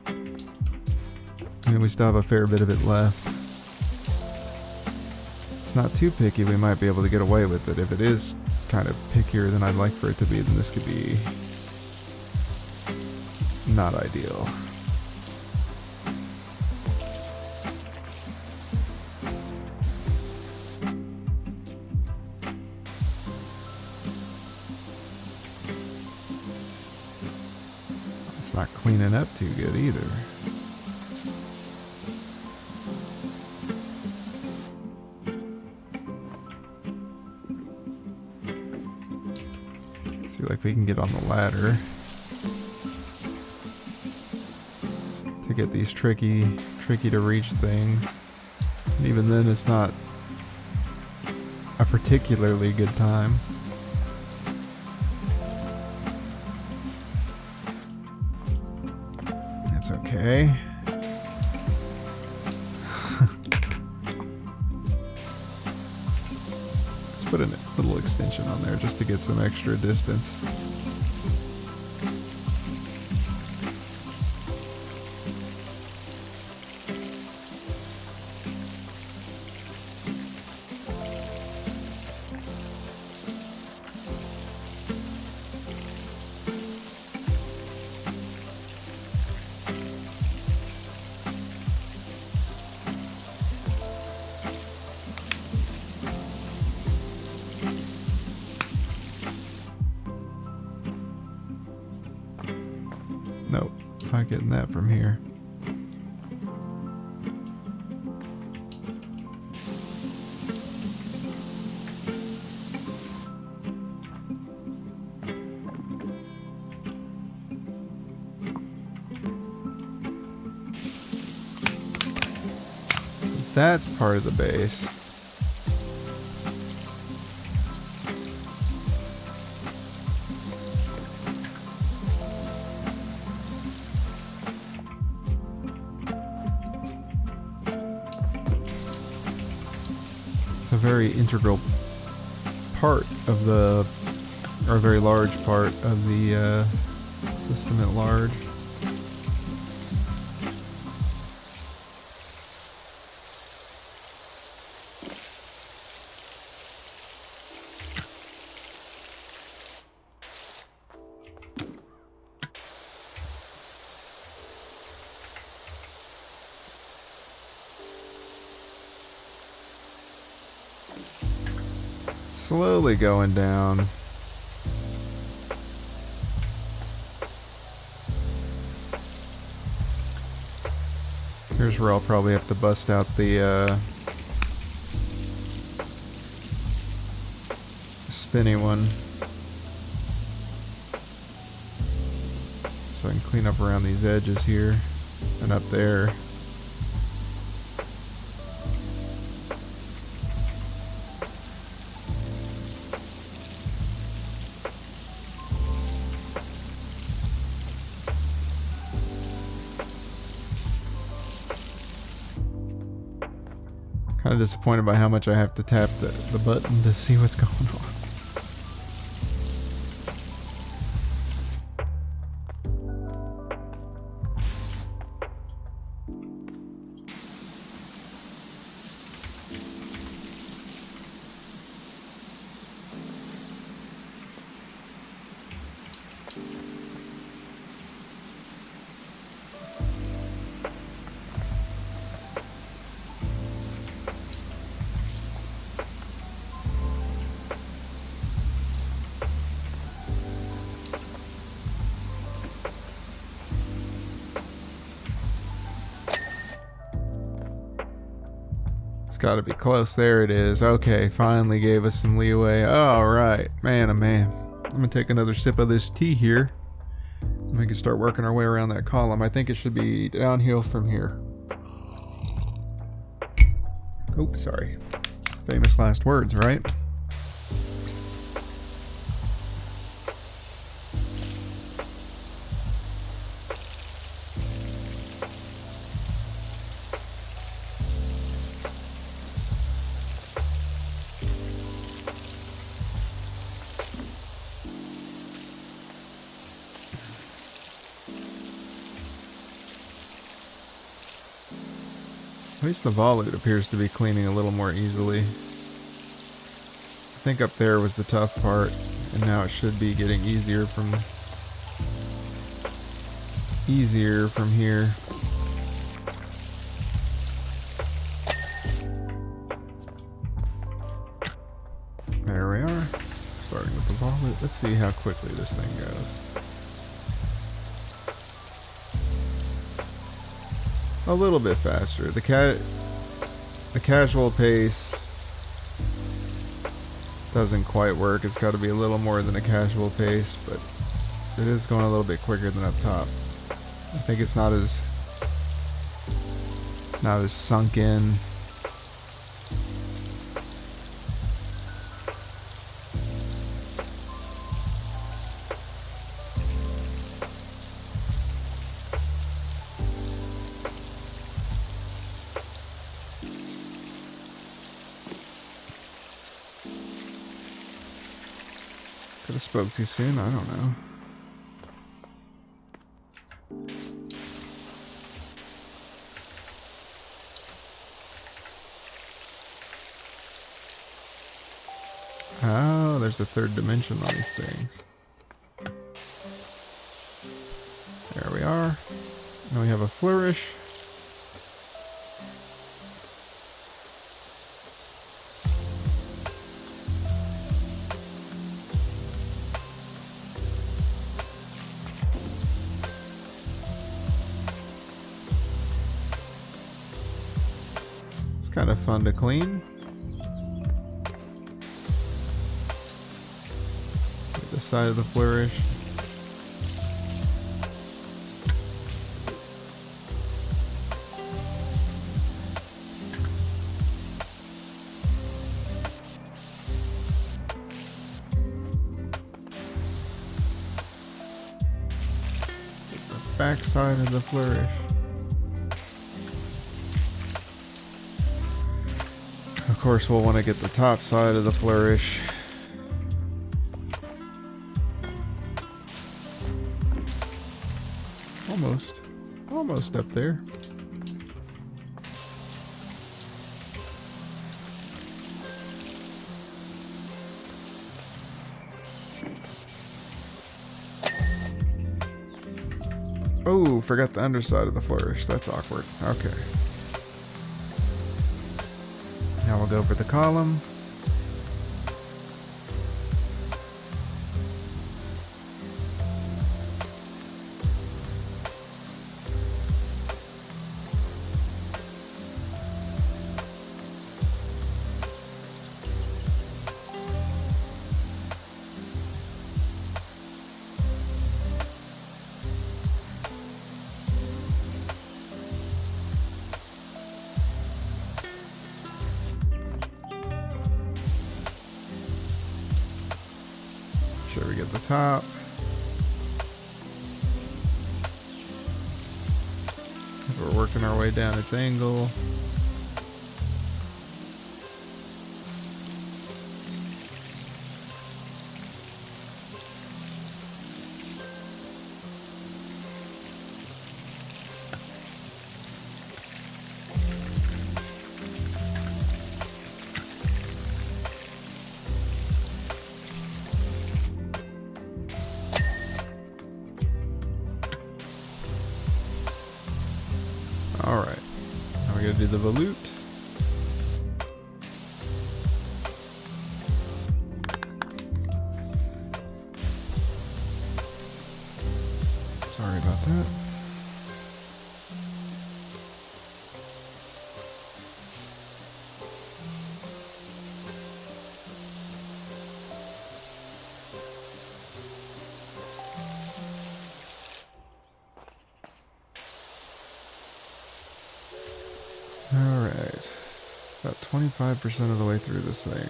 I mean, we still have a fair bit of it left. It's not too picky, we might be able to get away with it. If it is kind of pickier than I'd like for it to be, then this could be not ideal. It's not cleaning up too good either. See, like, we can get on the ladder to get these tricky to reach things. And even then, it's not a particularly good time. That's okay. Let's put a little extension on there just to get some extra distance. Nope, not getting that from here. So that's part of the base. A very integral part of the, or a very large part of the system at large. Slowly going down. Here's where I'll probably have to bust out the spinny one, so I can clean up around these edges here and up there. Kind of disappointed by how much I have to tap the button to see what's going on. Gotta be close. There it is. Okay, finally gave us some leeway. Alright. Man, oh man. I'm gonna take another sip of this tea here. And we can start working our way around that column. I think it should be downhill from here. Oops, sorry. Famous last words, right? At least the volute appears to be cleaning a little more easily. I think up there was the tough part, and now it should be getting easier from here. There we are. Starting with the volute. Let's see how quickly this thing goes. A little bit faster. The casual pace doesn't quite work. It's got to be a little more than a casual pace, but it is going a little bit quicker than up top. I think it's not as sunk in. Could have spoke too soon, I don't know. Oh, there's a third dimension on these things. There we are. Now we have a flourish. Kind of fun to clean. Get the side of the flourish. Get the back side of the flourish. Of course, we'll want to get the top side of the flourish. Almost up there. Oh, forgot the underside of the flourish. That's awkward. Okay. Now we'll go for the column. Sure we get the top. As we're working our way down its angle. Alright, now we gotta do the volute. Sorry about that. 25% of the way through this thing.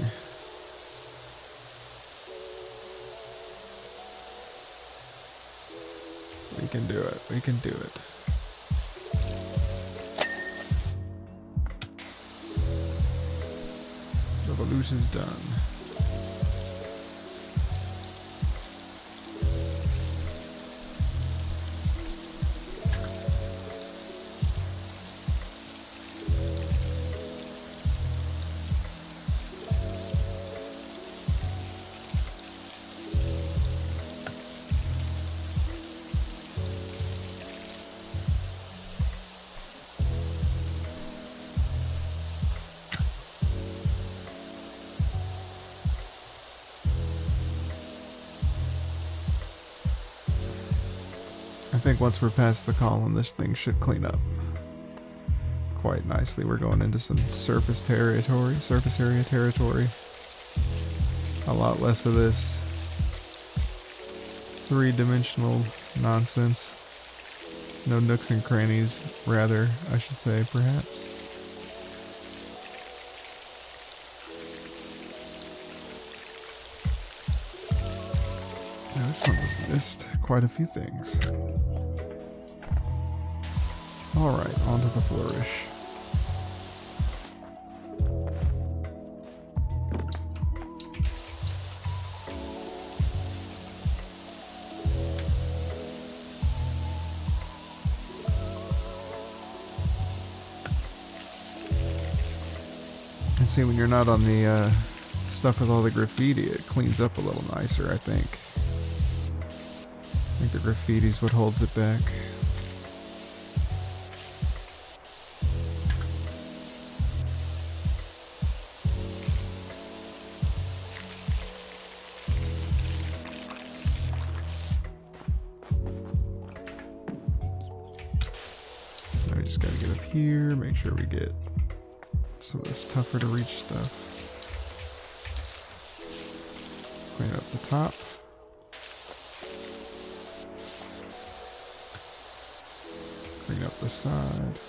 We can do it. We can do it. The volute is done. I think once we're past the column, this thing should clean up quite nicely. We're going into some surface area territory. A lot less of this three-dimensional nonsense. No nooks and crannies, rather, I should say, perhaps. Now, this one has missed quite a few things. Alright, on to the flourish. And see, when you're not on the stuff with all the graffiti, it cleans up a little nicer, I think. I think the graffiti's what holds it back. Now we just gotta get up here, make sure we get some of this tougher to reach stuff. Clean up the top. Clean up the side.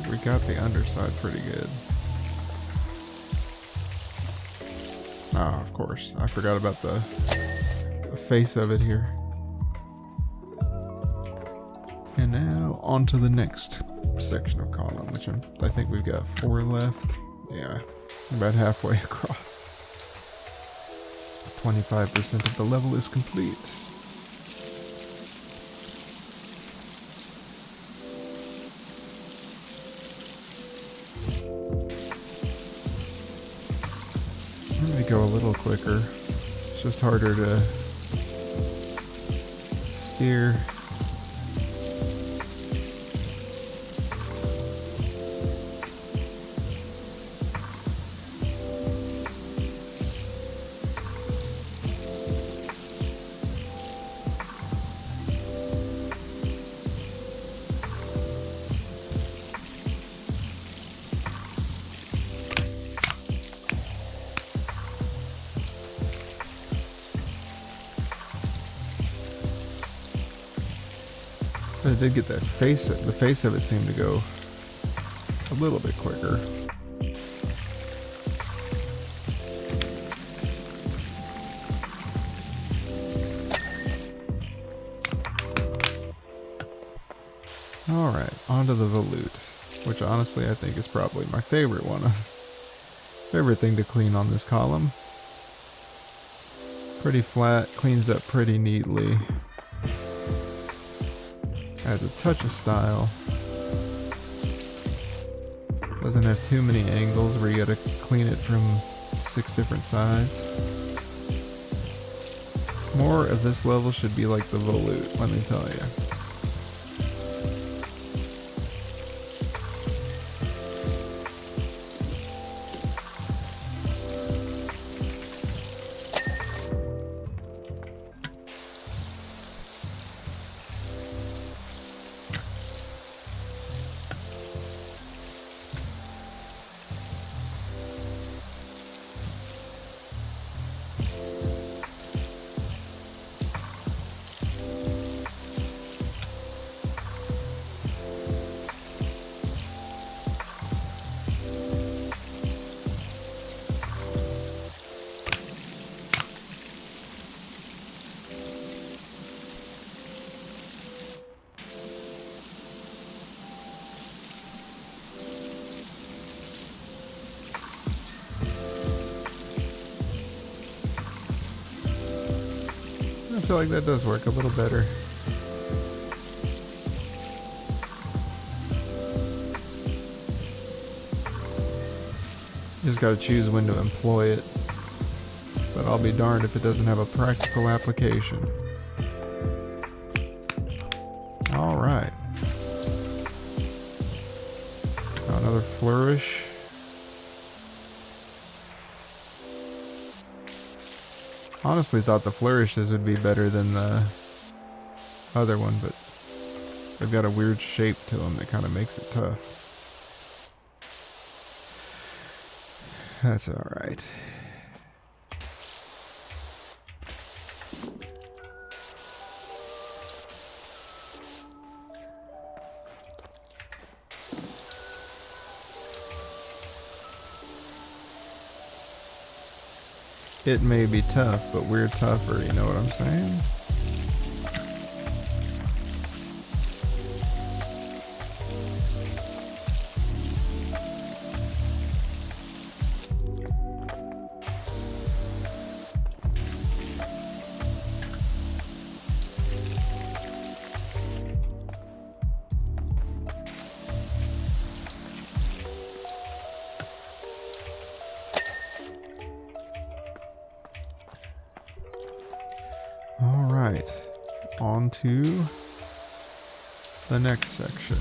We got the underside pretty good. Ah, of course. I forgot about the face of it here. And now on to the next section of column, which I think we've got 4 left. Yeah, about halfway across. 25% of the level is complete. I'm gonna go a little quicker. It's just harder to steer. But it did get that face, the face of it seemed to go a little bit quicker. Alright, onto the volute, which honestly I think is probably my favorite favorite thing to clean on this column. Pretty flat, cleans up pretty neatly. Adds a touch of style. Doesn't have too many angles where you gotta clean it from 6 different sides. More of this level should be like the volute, let me tell you. feel like that does work a little better. You just gotta choose when to employ it. But I'll be darned if it doesn't have a practical application. Alright. Another flourish. Honestly thought the flourishes would be better than the other one, but they've got a weird shape to them that kind of makes it tough. That's alright. It may be tough, but we're tougher, you know what I'm saying? Alright, on to the next section.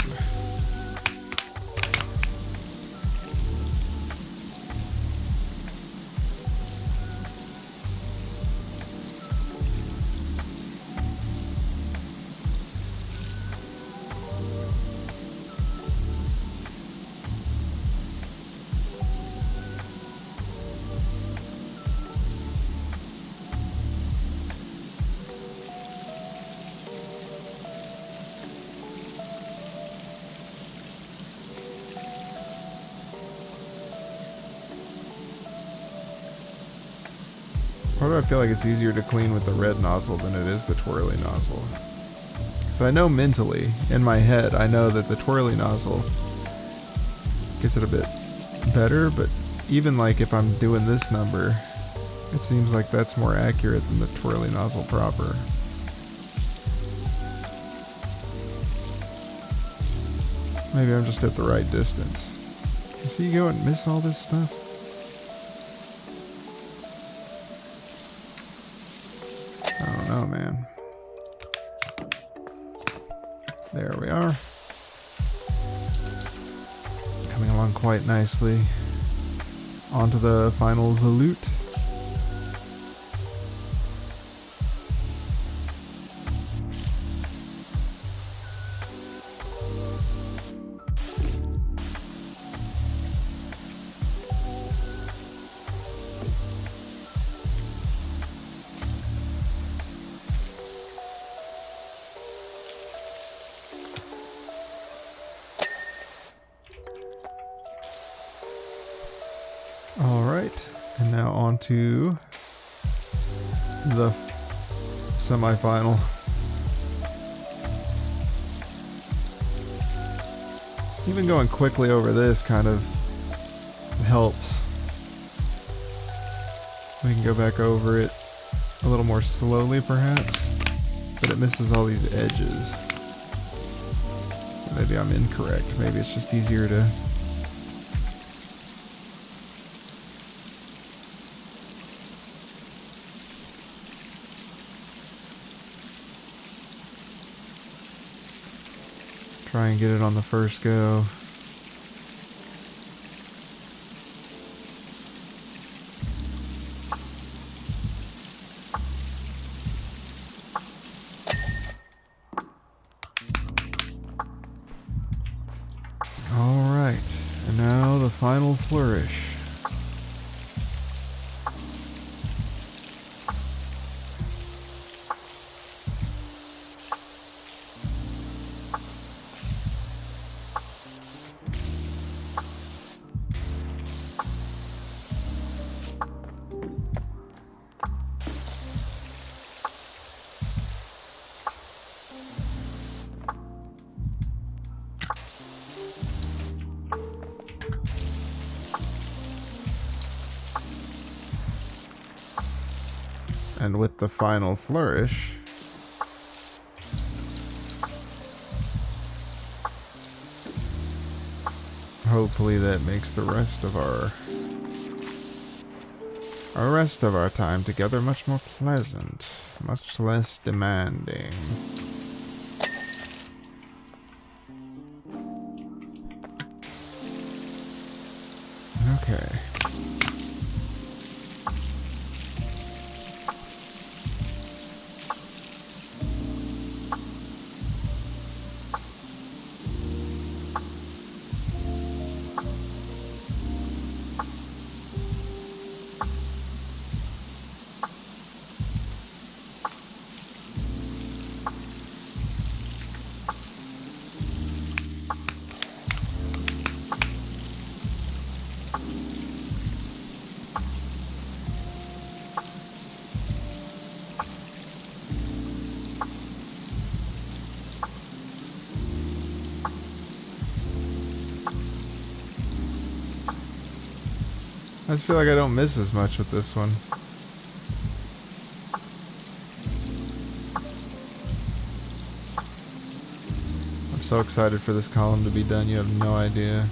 Why do I feel like it's easier to clean with the red nozzle than it is the twirly nozzle? So I know mentally, in my head, I know that the twirly nozzle gets it a bit better, but even like if I'm doing this number, it seems like that's more accurate than the twirly nozzle proper. Maybe I'm just at the right distance. You see, you go and miss all this stuff? I don't know, man. There we are. Coming along quite nicely. Onto the final volute. Alright, and now on to the semi-final. Even going quickly over this kind of helps. We can go back over it a little more slowly perhaps, but it misses all these edges. So maybe I'm incorrect. Maybe it's just easier to try and get it on the first go. All right, and now the final flourish. And with the final flourish, Hopefully that makes the rest of our time together much more pleasant, much less demanding. Okay. I just feel like I don't miss as much with this one. I'm so excited for this column to be done, you have no idea.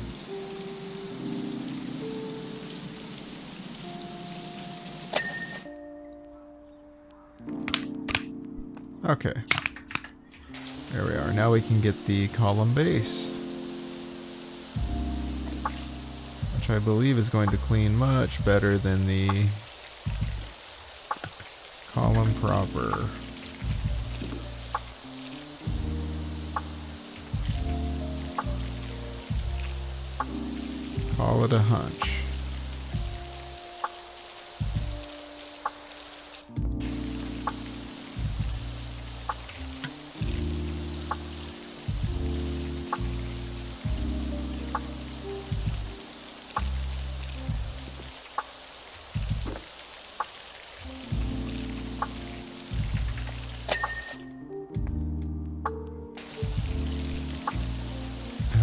Okay. There we are. Now we can get the column base, which I believe is going to clean much better than the column proper. Call it a hunch.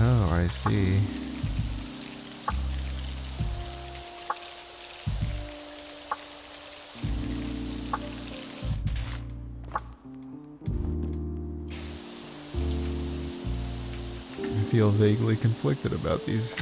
Oh, I see. I feel vaguely conflicted about these.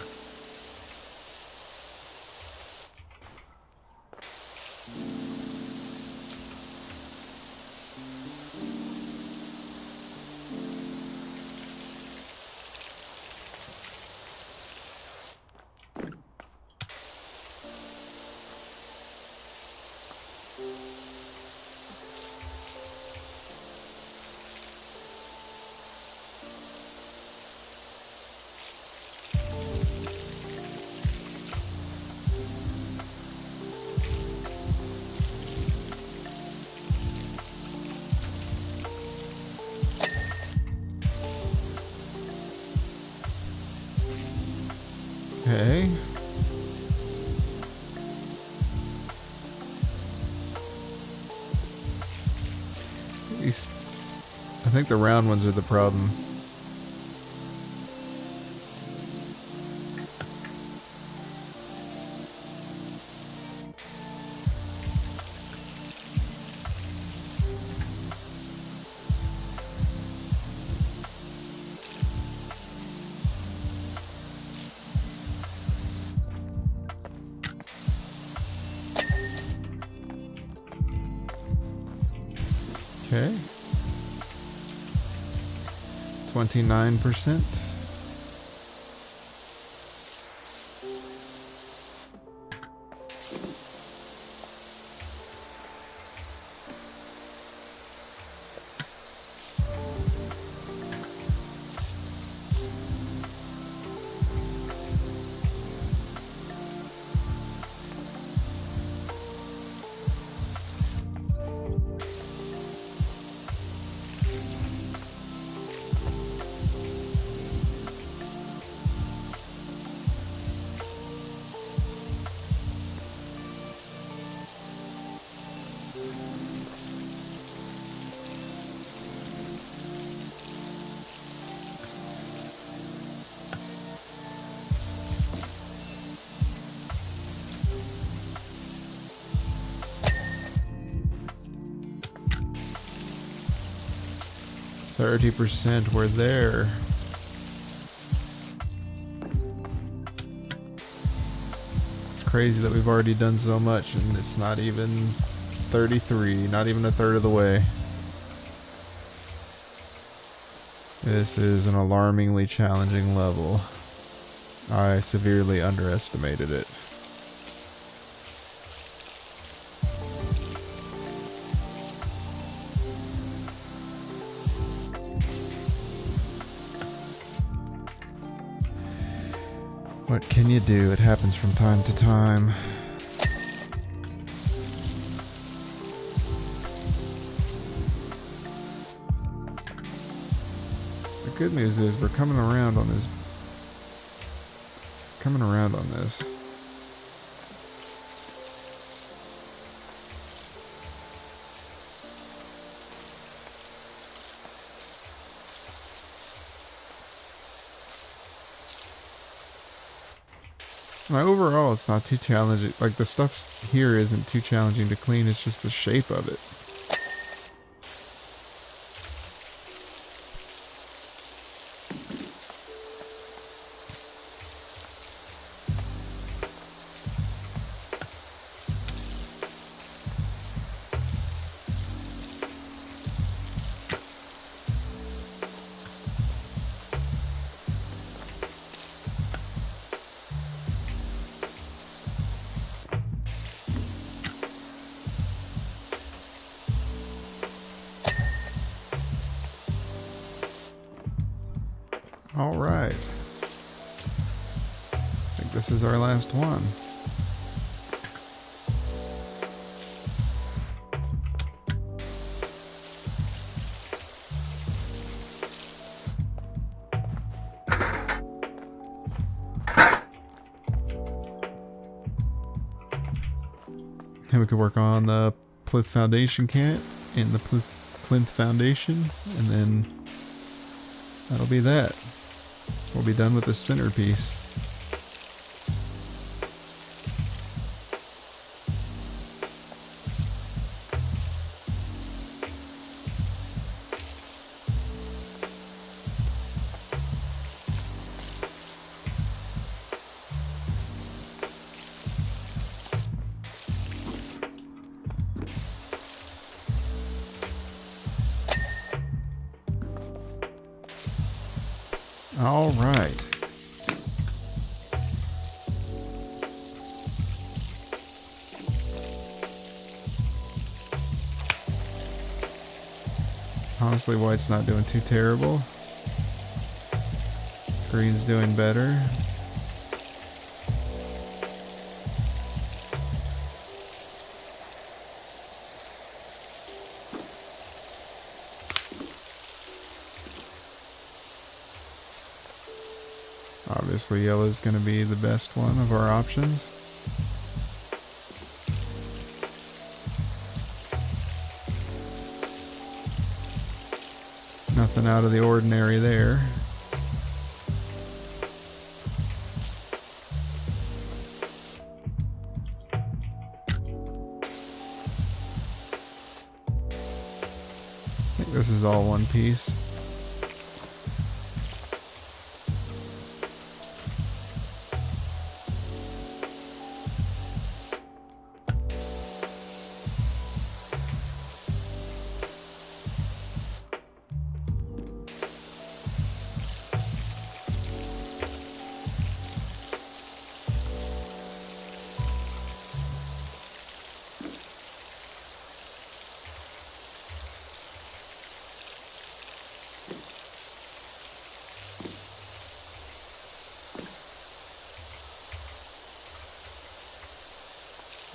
Okay. These, I think the round ones are the problem. Okay. 29%. %, we're there. crazy that we've already done so much and it's not even 33, not even a third of the way. This is an alarmingly challenging level. I severely underestimated it. What can you do? It happens from time to time. The good news is we're coming around on this. Overall, it's not too challenging. Like, the stuff here isn't too challenging to clean, it's just the shape of it. Alright. I think this is our last one. Then we could work on the plinth foundation kit in the plinth foundation, and then that'll be that. We'll be done with the centerpiece. All right. Honestly, white's not doing too terrible. Green's doing better. Obviously, yellow's going to be the best one of our options. Nothing out of the ordinary there. I think this is all one piece.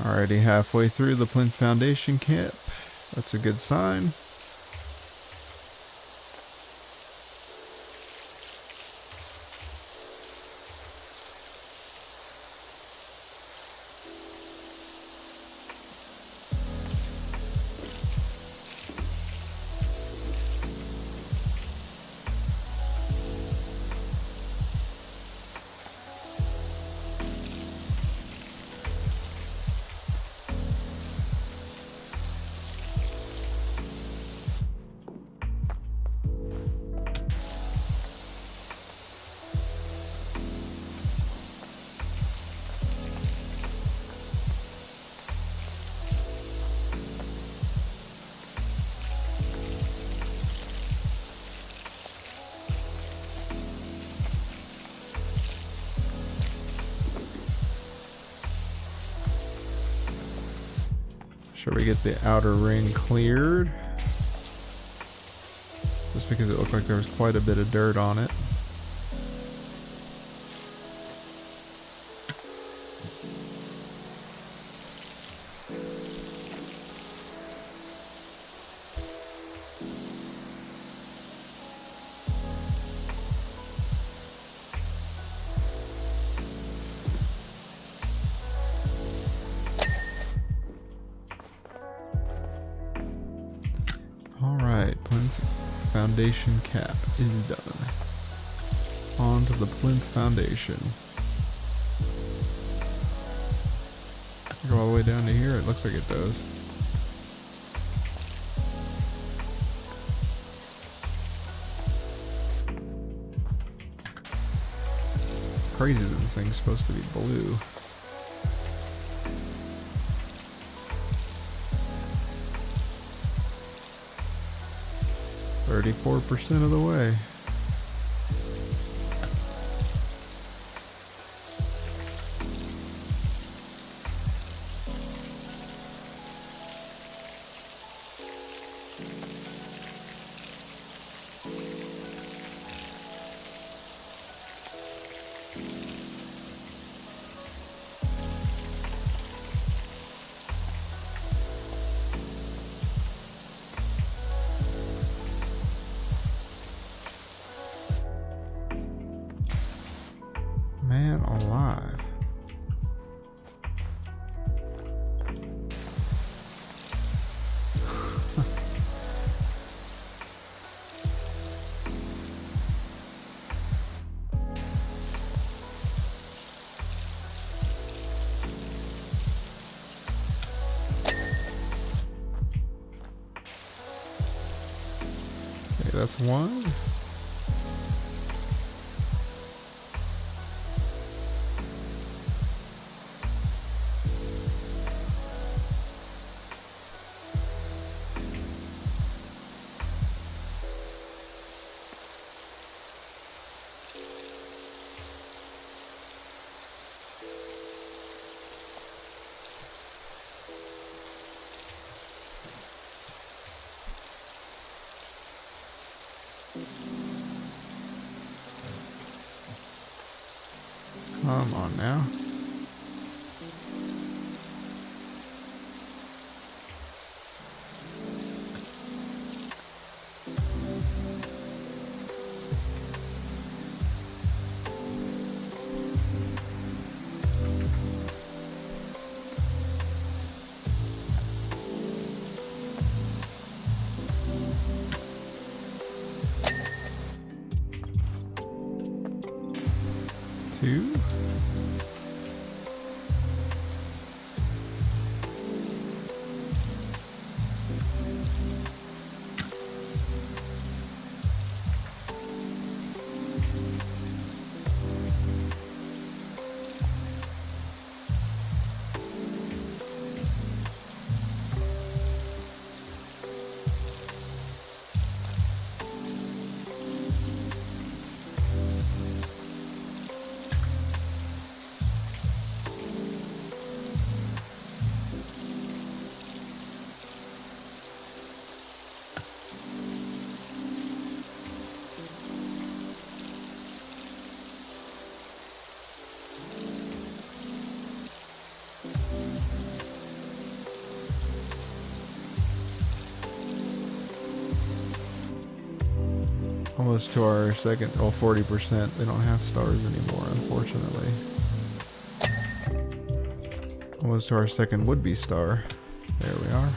Already halfway through the plinth foundation kit. That's a good sign. sure we get the outer ring cleared. Just because it looked like there was quite a bit of dirt on it. Alright, plinth foundation cap is done. On to the plinth foundation. Go all the way down to here? It looks like it does. Crazy that this thing's supposed to be blue. %34 of the way. Man alive. Okay, that's one. Come on now. Two. Almost to our second, well, 40%. They don't have stars anymore, unfortunately. Almost to our second would-be star. There we are.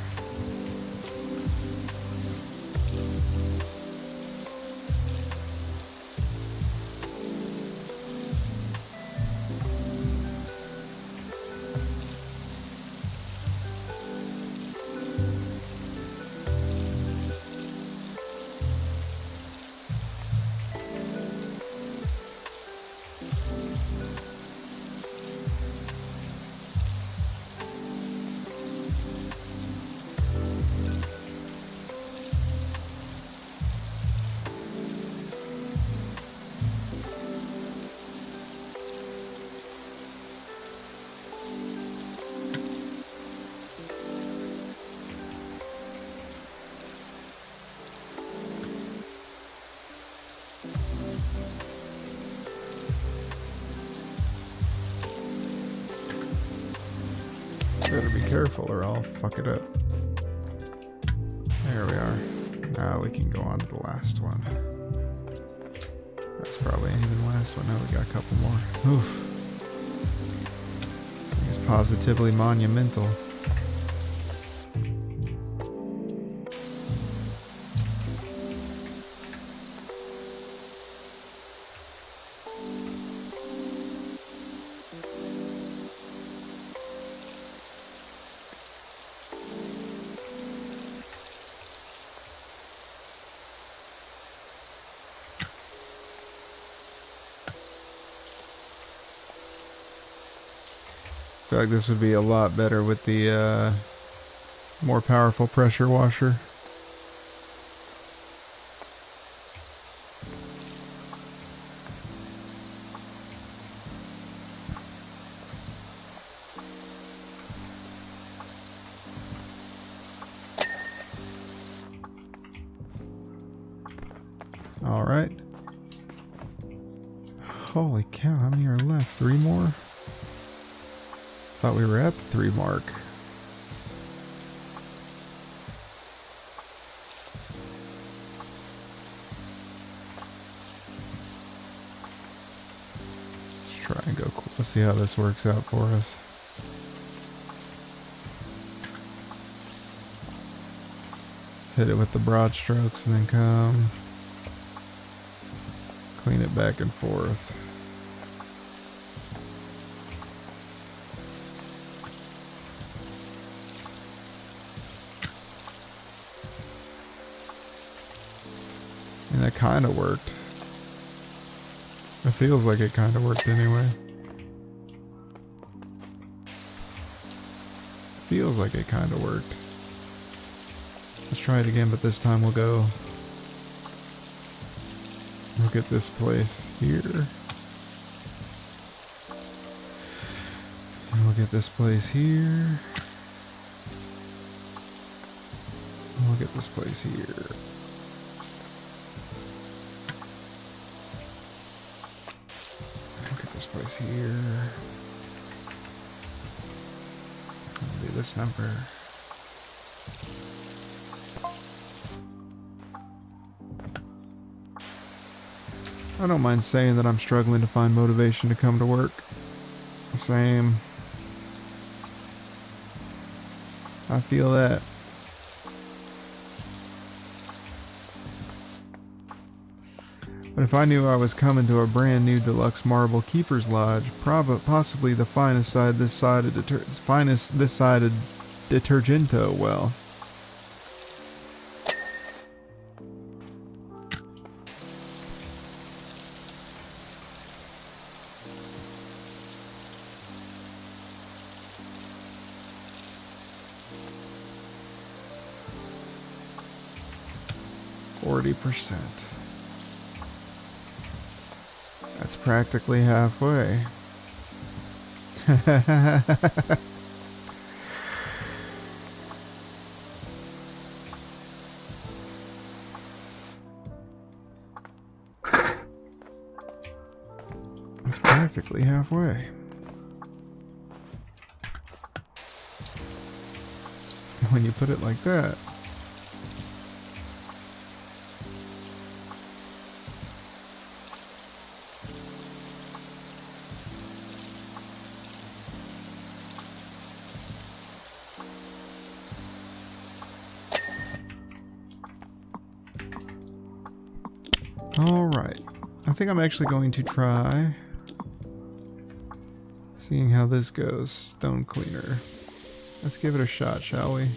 Better be careful or I'll fuck it up. There we are. Now we can go on to the last one. That's probably ain't even the last one. Now we got a couple more. Oof. It's positively monumental. I feel like this would be a lot better with the more powerful pressure washer. All right. Holy cow, how many are left? 3 more? Thought we were at the 3 mark. Let's try and go. Let's see how this works out for us. Hit it with the broad strokes and then come clean it back and forth. And that kind of worked. It feels like it kind of worked anyway. Feels like it kind of worked. Let's try it again, but this time we'll get this place here. And we'll get this place here. And we'll get this place here. Place here. I'll do this number. I don't mind saying that I'm struggling to find motivation to come to work. Same. I feel that. But if I knew I was coming to a brand new deluxe marble keeper's lodge, possibly the finest this side of Detergento, well. %. That's practically halfway. That's practically halfway. When you put it like that. Alright, I think I'm actually going to try seeing how this goes. Stone cleaner. Let's give it a shot, shall we?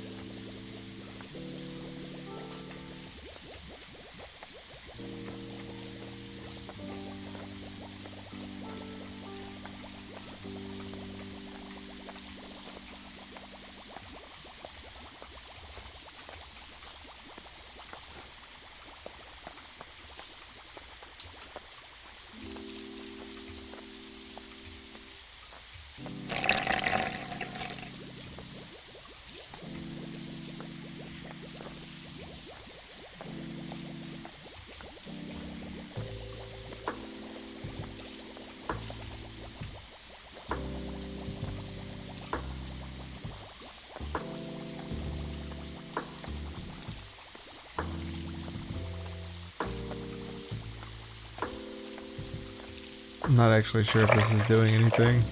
I'm not actually sure if this is doing anything.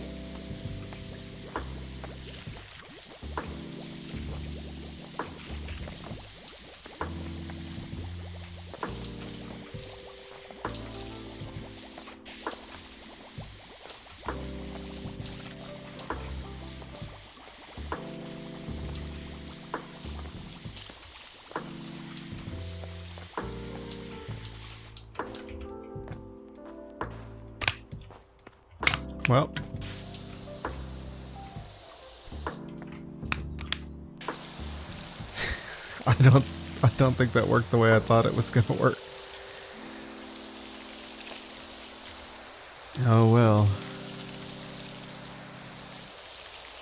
Well, I don't think that worked the way I thought it was gonna work. Oh well.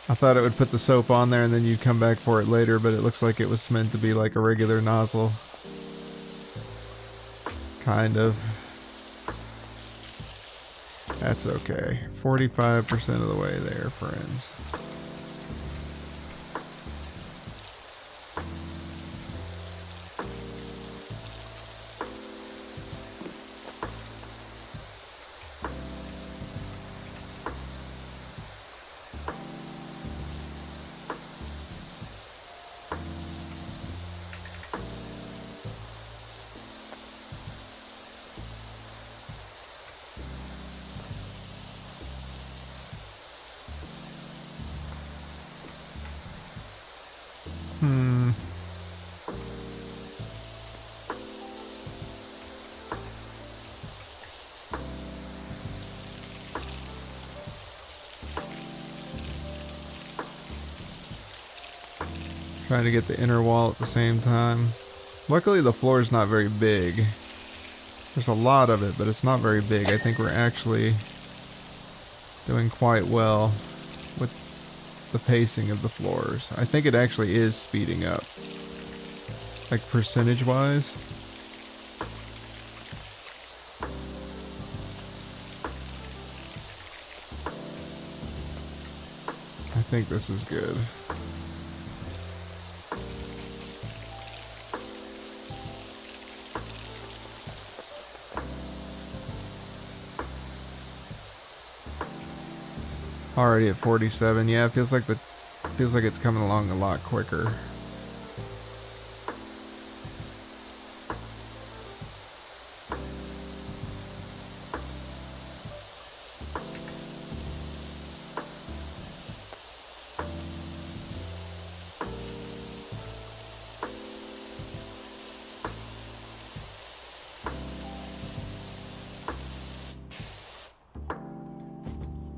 I thought it would put the soap on there and then you'd come back for it later, but it looks like it was meant to be like a regular nozzle. Kind of. That's okay. 45% of the way there, friends. Trying to get the inner wall at the same time. Luckily the floor is not very big. There's a lot of it, but it's not very big. I think we're actually doing quite well with the pacing of the floors. I think it actually is speeding up. Like percentage wise. I think this is good. Already at 47. Yeah, it feels like it's coming along a lot quicker.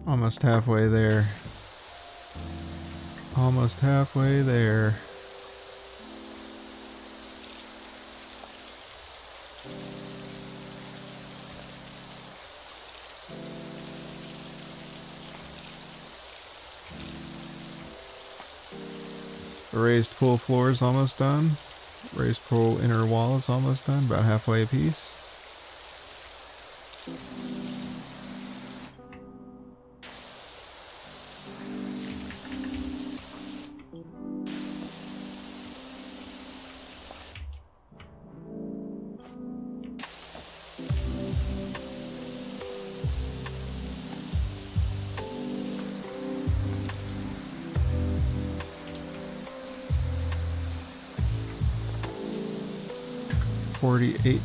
Almost halfway there. Almost halfway there. The raised pool floor is almost done. Raised pool inner wall is almost done, about halfway a piece.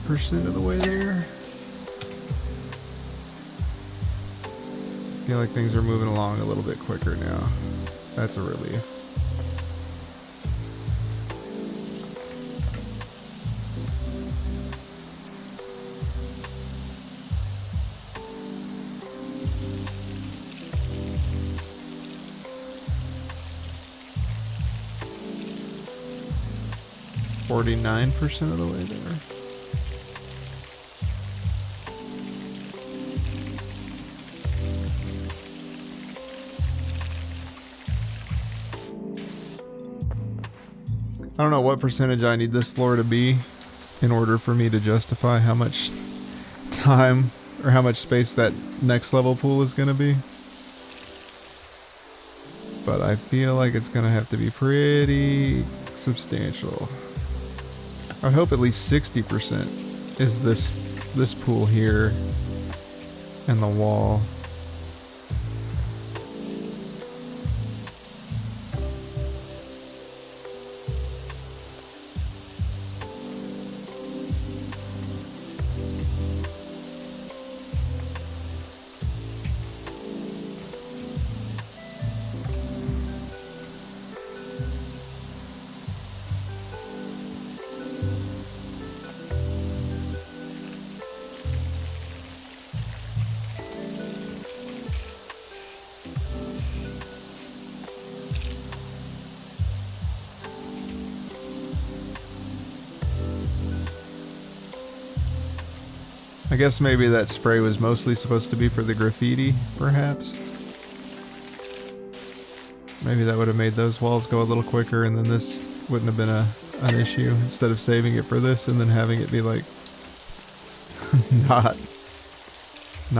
%of the way there. I feel like things are moving along a little bit quicker now. That's a relief. %, of the way there. I don't know what percentage I need this floor to be in order for me to justify how much time or how much space that next level pool is going to be. But I feel like it's going to have to be pretty substantial. I hope at least 60% is this pool here. and the wall. I guess maybe that spray was mostly supposed to be for the graffiti, perhaps. Maybe that would have made those walls go a little quicker, and then this wouldn't have been an issue, instead of saving it for this and then having it be like not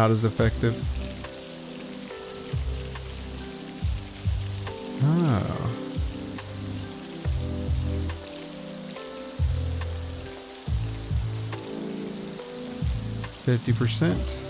as effective. Oh. %.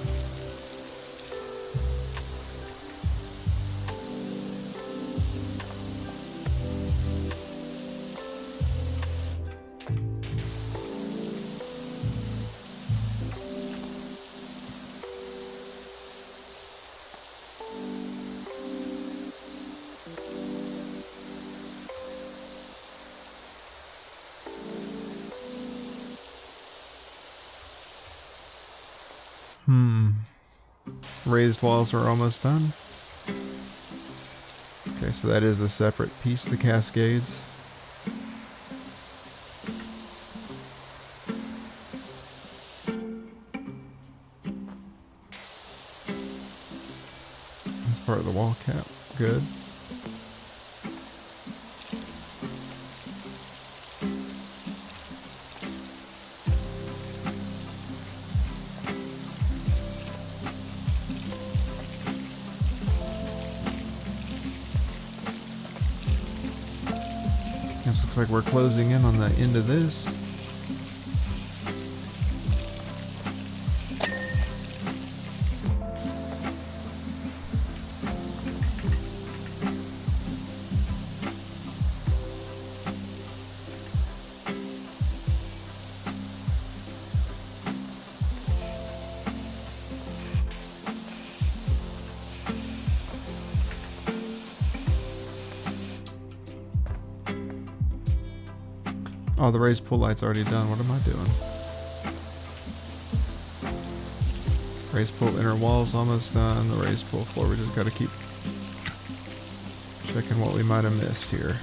Raised walls are almost done. Okay, so that is a separate piece, the cascades. That's part of the wall cap. Good. This looks like we're closing in on the end of this. Oh, the raised pool light's already done. What am I doing? Raised pool inner wall's almost done. The raised pool floor, we just gotta keep checking what we might have missed here.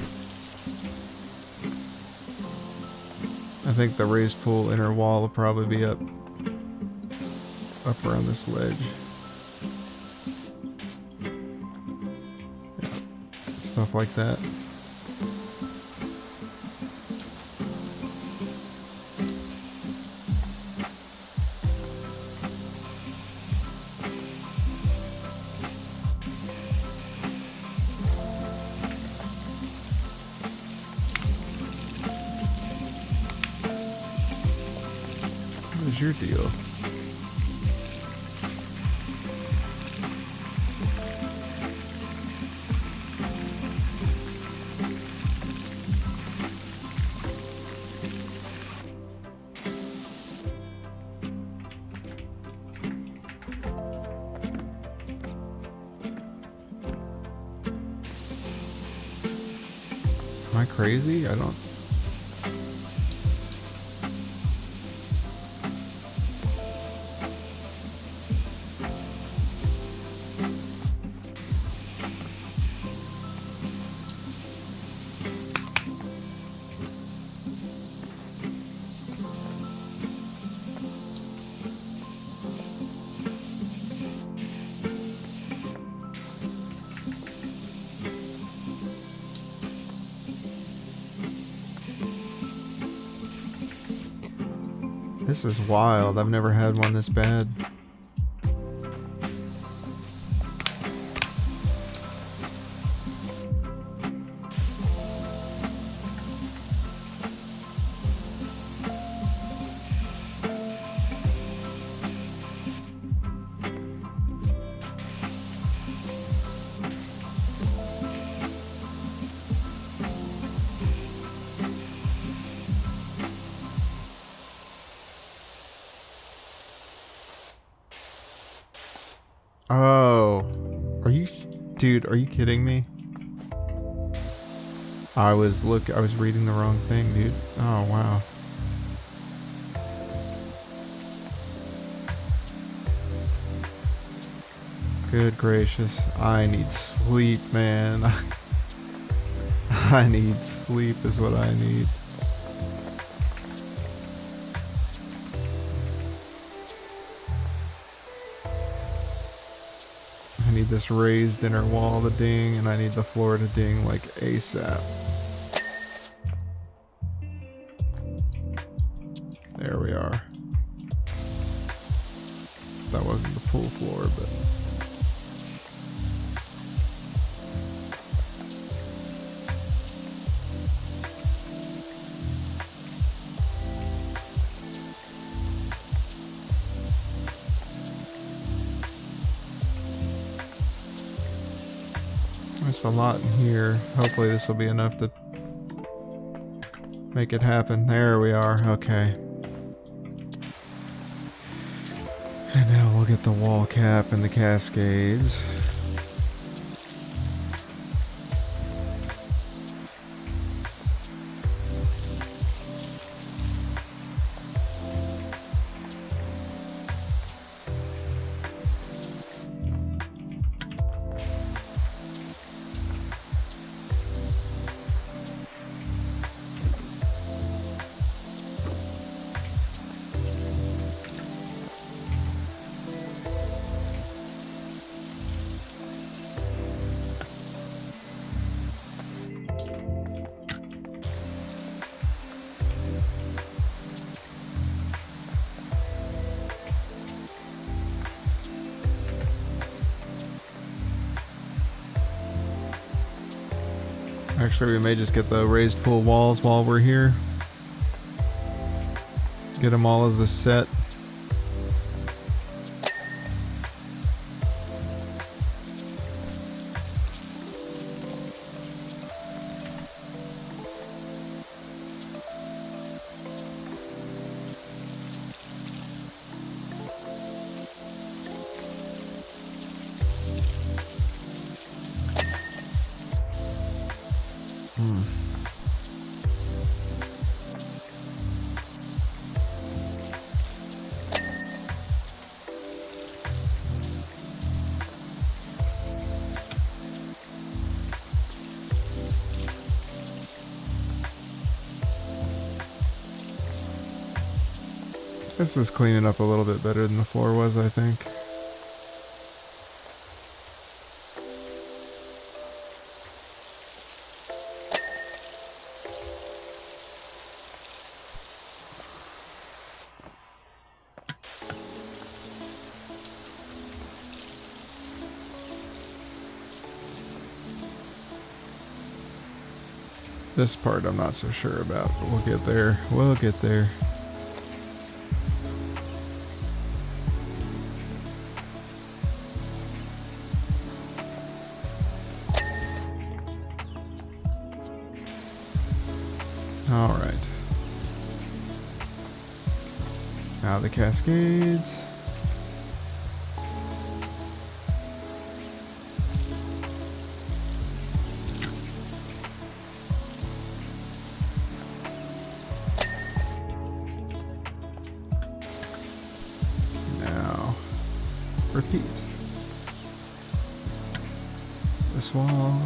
I think the raised pool inner wall will probably be up around this ledge. Yeah, stuff like that. What is your deal? Am I crazy? I don't... This is wild. I've never had one this bad. Oh. Dude, are you kidding me? I was reading the wrong thing, dude. Oh, wow. Good gracious. I need sleep, man. I need sleep is what I need. I need this raised inner wall to ding, and I need the floor to ding like ASAP. There we are. That wasn't the pool floor, but... There's a lot in here. Hopefully this will be enough to make it happen. There we are. Okay. And now we'll get the wall cap and the cascades. Actually, we may just get the raised pool walls while we're here. Get them all as a set. This is cleaning up a little bit better than the floor was, I think. This part I'm not so sure about, but we'll get there. We'll get there. Alright. Now the cascades. Now, repeat. This wall.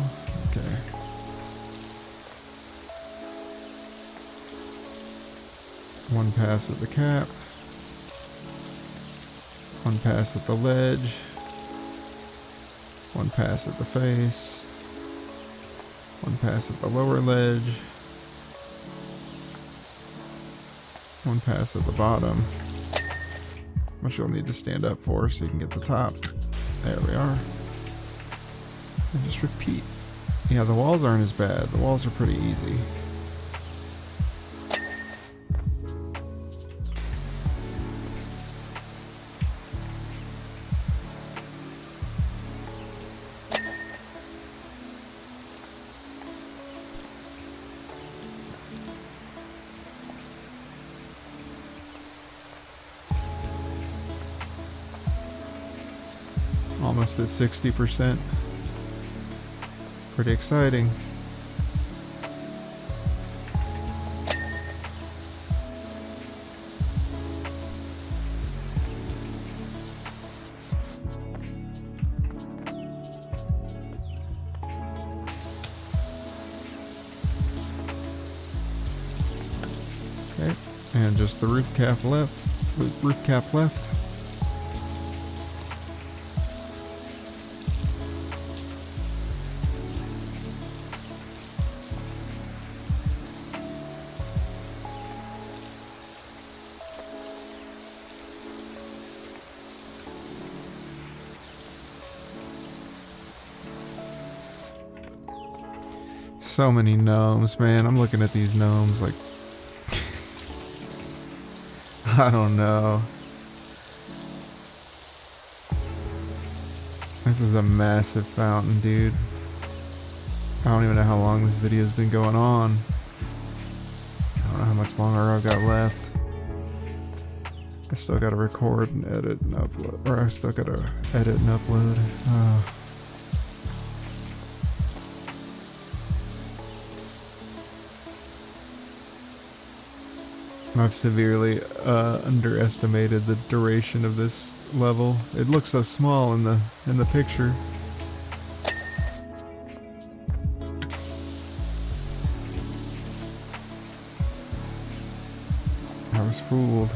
Okay. One pass at the cap, one pass at the ledge, one pass at the face, one pass at the lower ledge, one pass at the bottom, which you'll need to stand up for so you can get the top. There we are. And just repeat. Yeah, the walls aren't as bad. The walls are pretty easy. Almost at 60%. Pretty exciting. Okay, and just the roof cap left. So many gnomes, man. I'm looking at these gnomes like I don't know. This is a massive fountain, dude. I don't even know how long this video's been going on. I don't know how much longer I've got left. I still gotta record and edit and upload. Or I still gotta edit and upload. I've severely underestimated the duration of this level. It looks so small in the picture. I was fooled.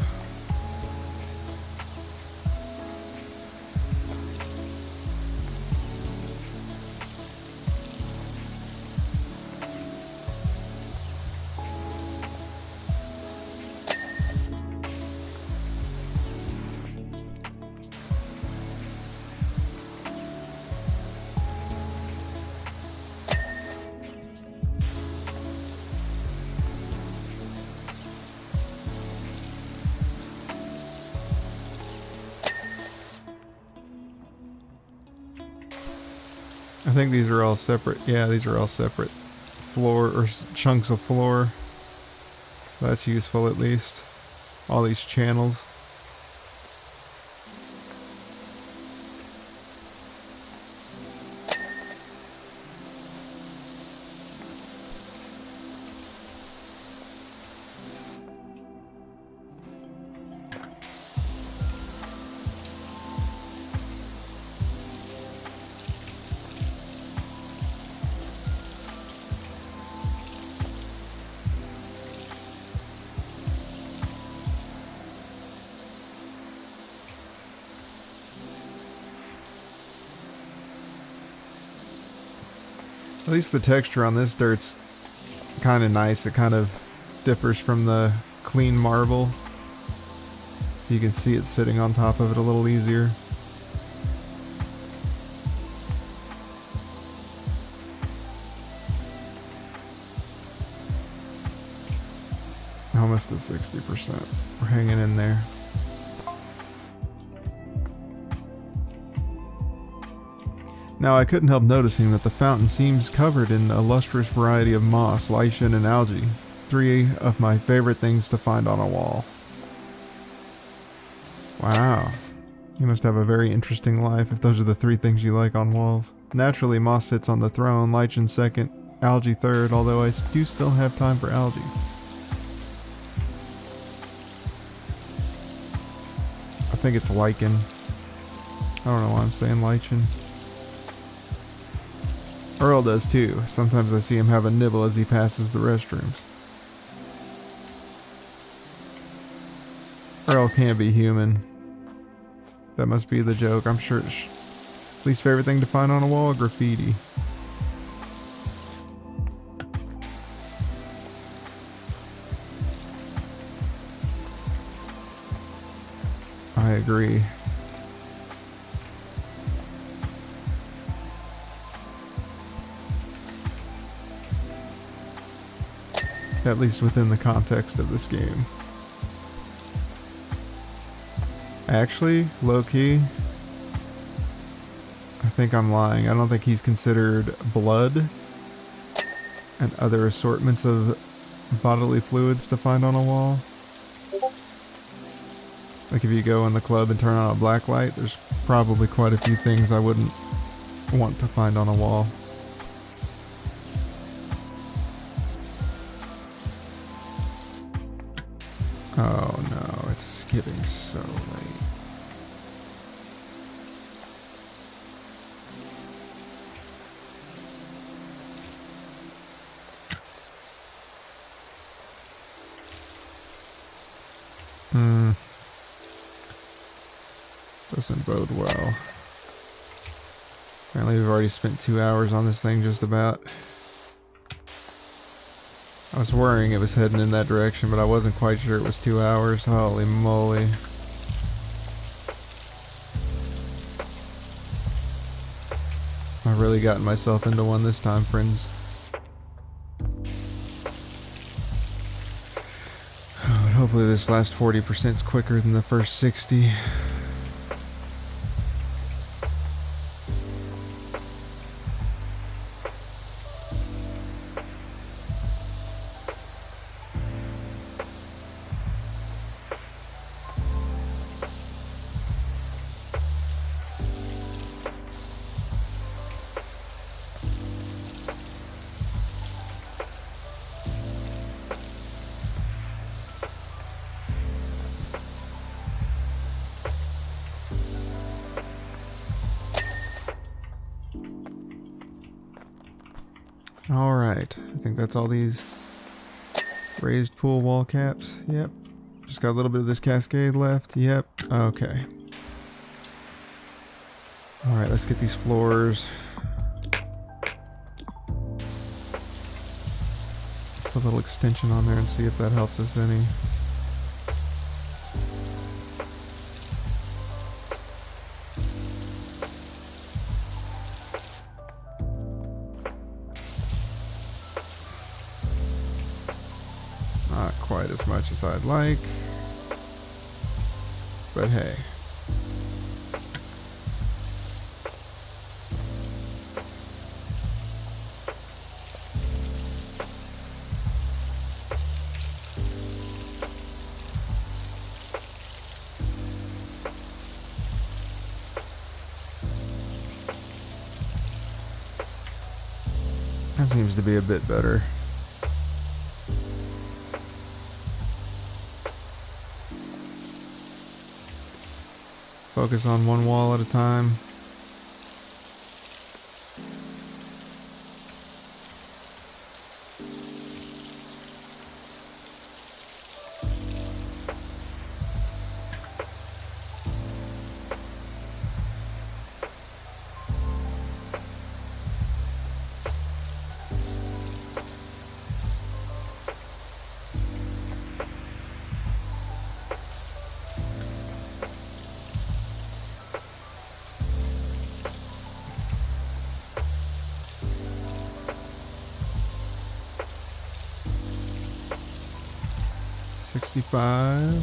I think these are all separate. Yeah, these are all separate floor or chunks of floor. So that's useful at least. All these channels. At least the texture on this dirt's kind of nice. It kind of differs from the clean marble. So you can see it sitting on top of it a little easier. Almost at 60%. We're hanging in there. Now, I couldn't help noticing that the fountain seems covered in a lustrous variety of moss, lichen, and algae. 3 of my favorite things to find on a wall. Wow. You must have a very interesting life if those are the 3 things you like on walls. Naturally, moss sits on the throne, lichen second, algae third, although I do still have time for algae. I think it's lichen. I don't know why I'm saying lichen. Earl does too. Sometimes I see him have a nibble as he passes the restrooms. Earl can't be human. That must be the joke. I'm sure it's least favorite thing to find on a wall, graffiti. I agree. At least within the context of this game. Actually, low-key, I think I'm lying. I don't think he's considered blood and other assortments of bodily fluids to find on a wall. Like if you go in the club and turn on a black light, there's probably quite a few things I wouldn't want to find on a wall. Oh no, it's getting so late. Doesn't bode well. Apparently we've already spent 2 hours on this thing just about. I was worrying it was heading in that direction, but I wasn't quite sure it was 2 hours. Holy moly. I've really gotten myself into one this time, friends. Oh, and hopefully this last 40% is quicker than the first 60. Alright, I think that's all these raised pool wall caps. Yep. Just got a little bit of this cascade left. Yep. Okay. Alright, let's get these floors. Put a little extension on there and see if that helps us any. Not quite as much as I'd like, but hey. That seems to be a bit better. Focus on one wall at a time. $65.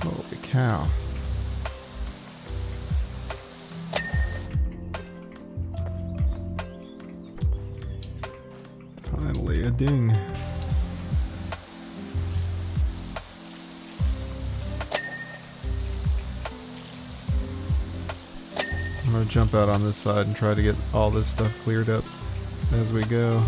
Holy cow. Finally a ding. I'm gonna jump out on this side and try to get all this stuff cleared up as we go.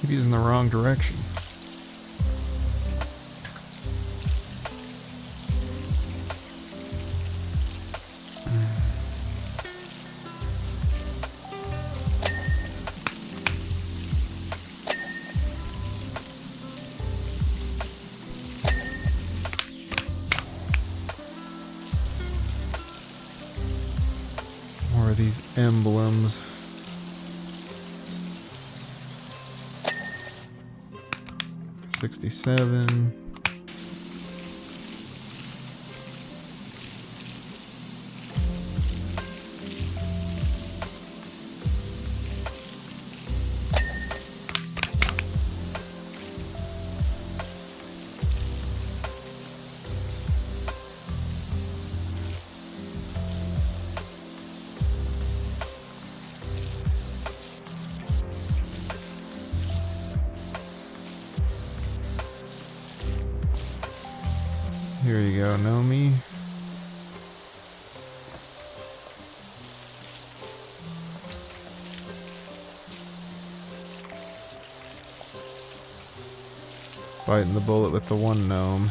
Keep using the wrong direction. More of these emblems. 67. Here you go, Gnome. Biting the bullet with the one gnome.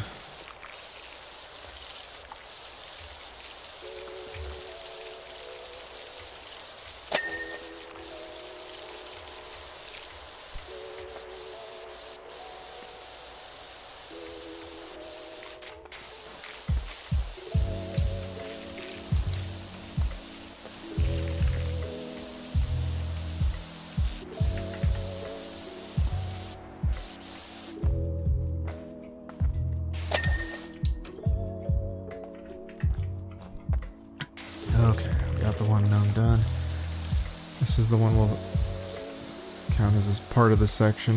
Okay, we got the one gnome done. This is the one we'll count as part of the section.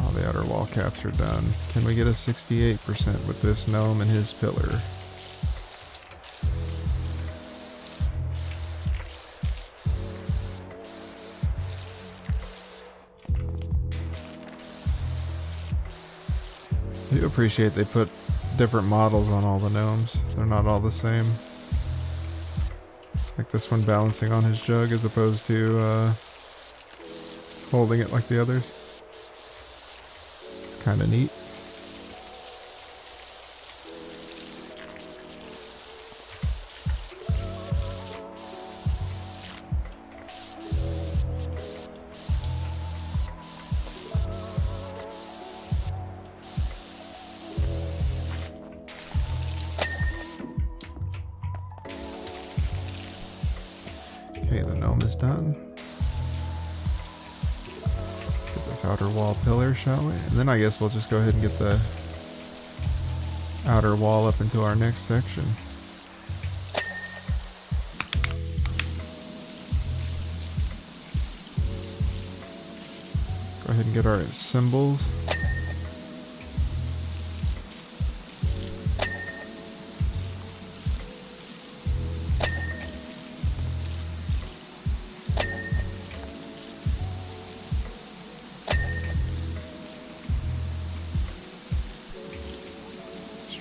All the outer wall caps are done. Can we get a 68% with this gnome and his pillar? I do appreciate they put different models on all the gnomes. They're not all the same. Like this one balancing on his jug as opposed to holding it like the others. It's kind of neat. Okay, the gnome is done. Let's get this outer wall pillar, shall we? And then I guess we'll just go ahead and get the outer wall up into our next section. Go ahead and get our symbols.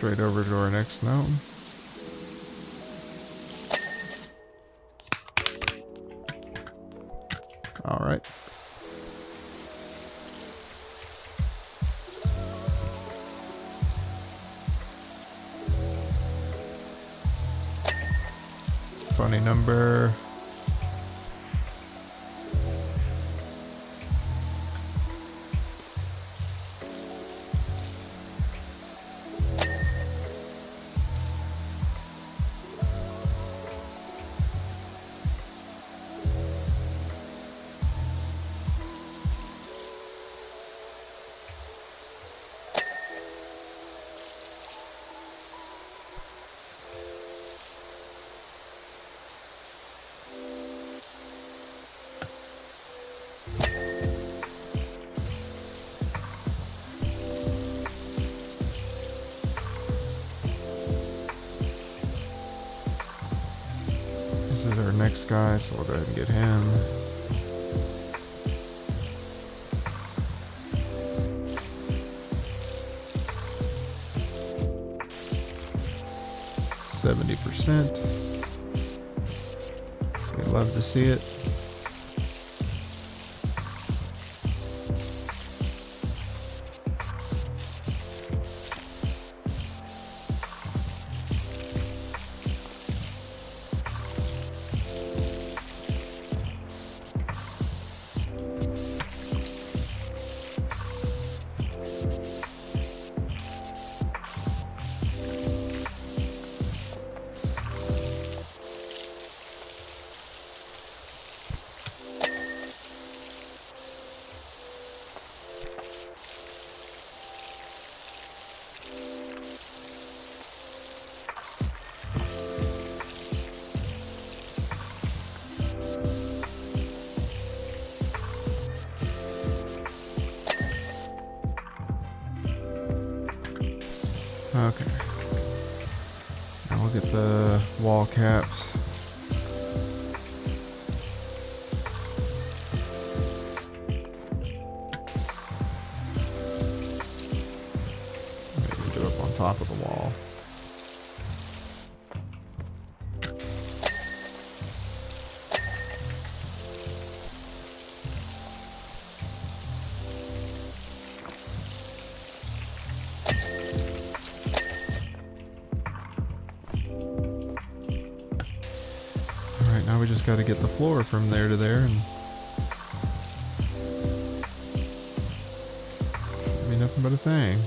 Straight over to our next gnome. All right. Funny number. This is our next guy, so we'll go ahead and get him. %. We love to see it. Okay. Now we'll get the wall caps. Maybe go up on top of the wall. Now we just got to get the floor from there to there, and I mean nothing but a thing.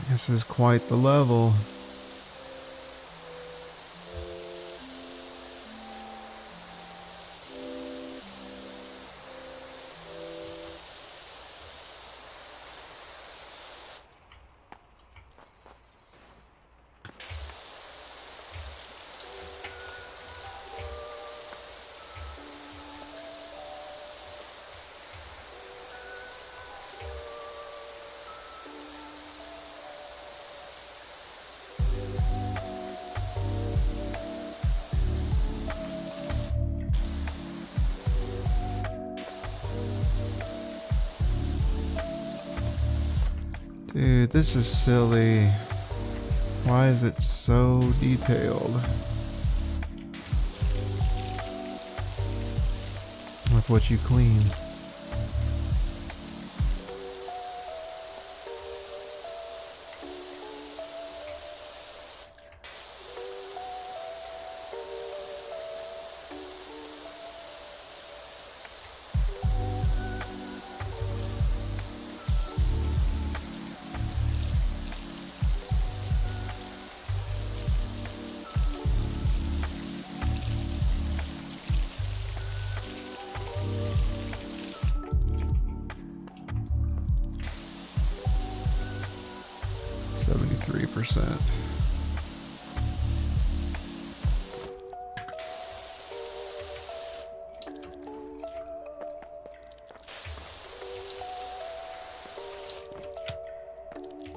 This is quite the level. Dude, this is silly. Why is it so detailed with what you clean? %.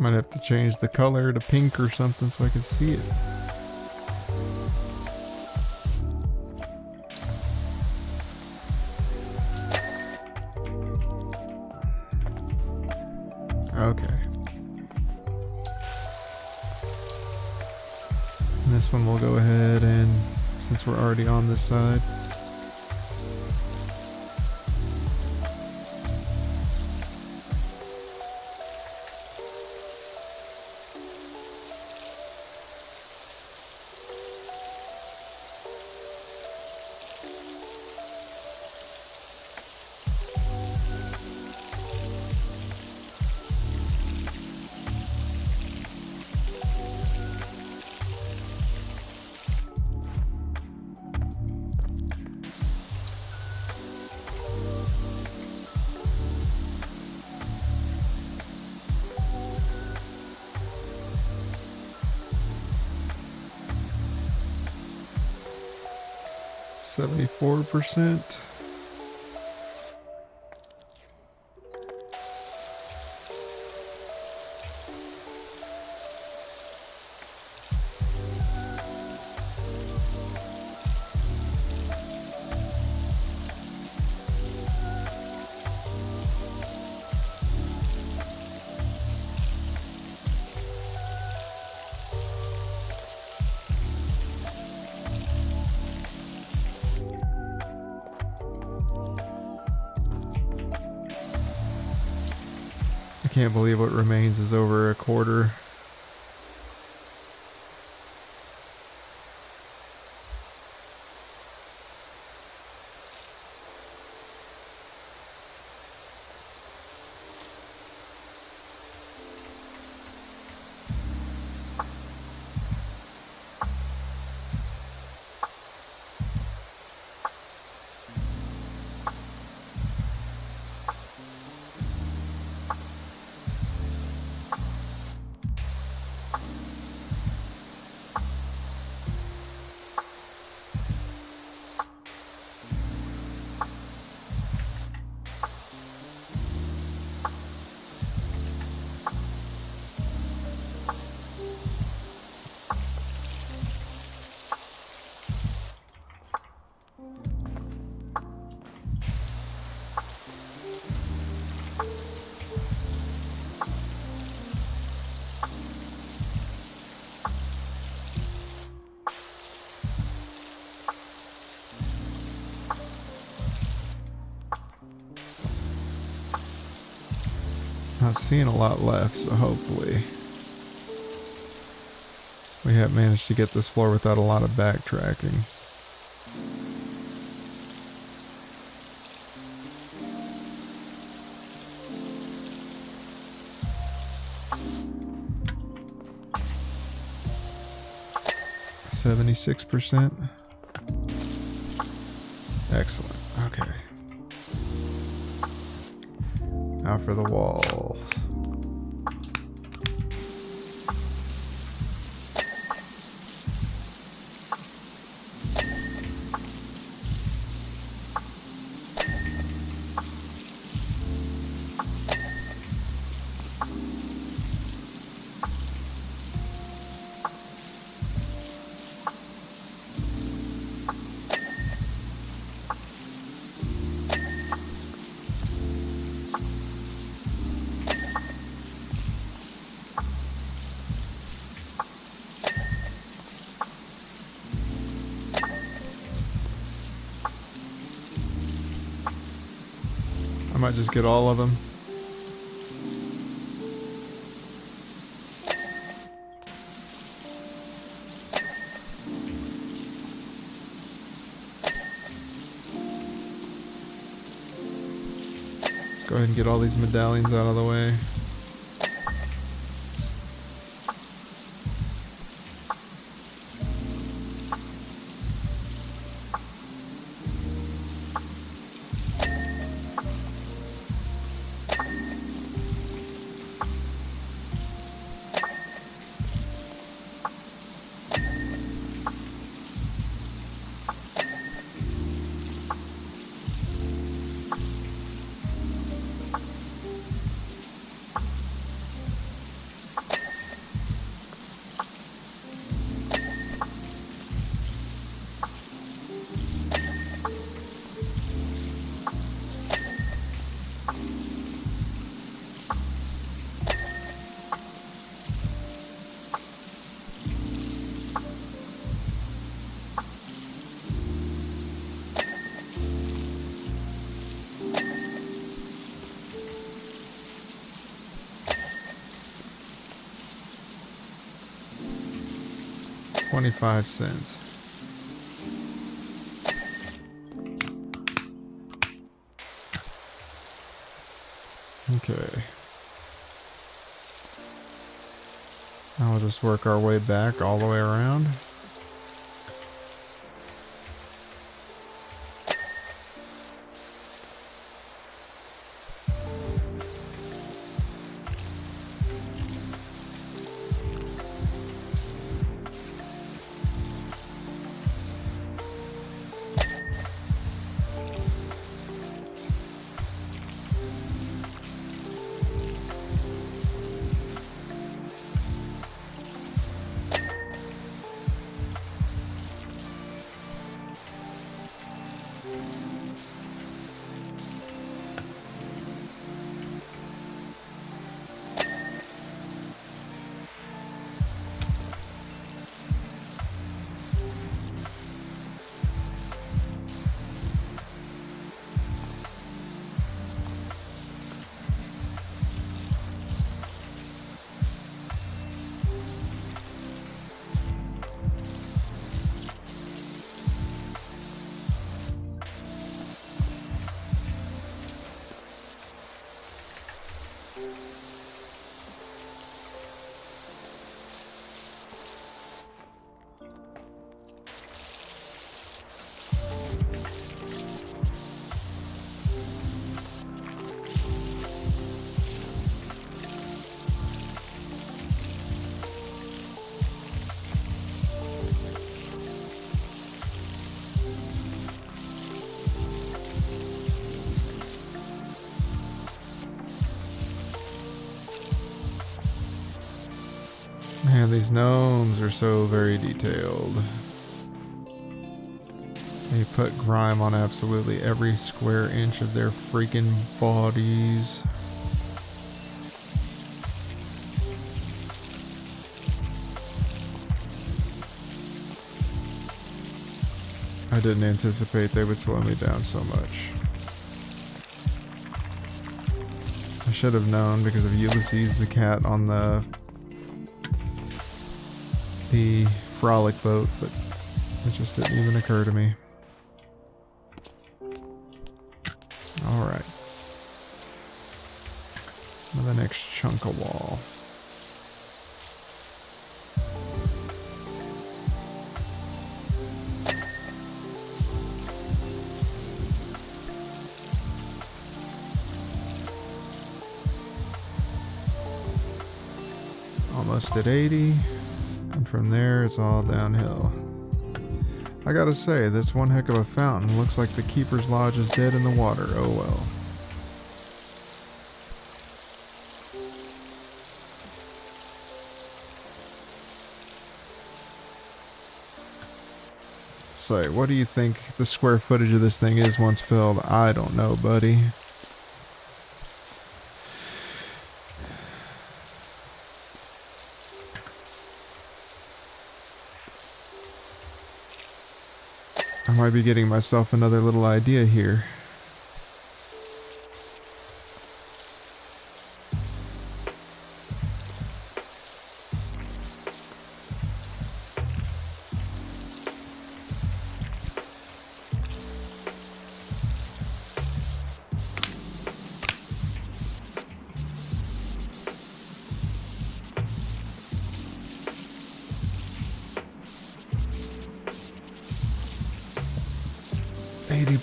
Might have to change the color to pink or something so I can see it. Okay. This one we'll go ahead and, since we're already on this side, 74%. I can't believe what remains is over a quarter. Not seeing a lot left, so hopefully we have managed to get this floor without a lot of backtracking. %. Excellent. Okay. Now for the walls. I might just get all of them. Let's go ahead and get all these medallions out of the way. $0.25. Okay. Now we'll just work our way back all the way around. Man, these gnomes are so very detailed. They put grime on absolutely every square inch of their freaking bodies. I didn't anticipate they would slow me down so much. I should have known because of Ulysses the cat on the frolic boat, but it just didn't even occur to me. Alright. The next chunk of wall. Almost at 80, and from there it's all downhill. I gotta say, this one heck of a fountain looks like the Keeper's Lodge is dead in the water. Oh well. So, what do you think the square footage of this thing is once filled? I don't know, buddy. I might be getting myself another little idea here.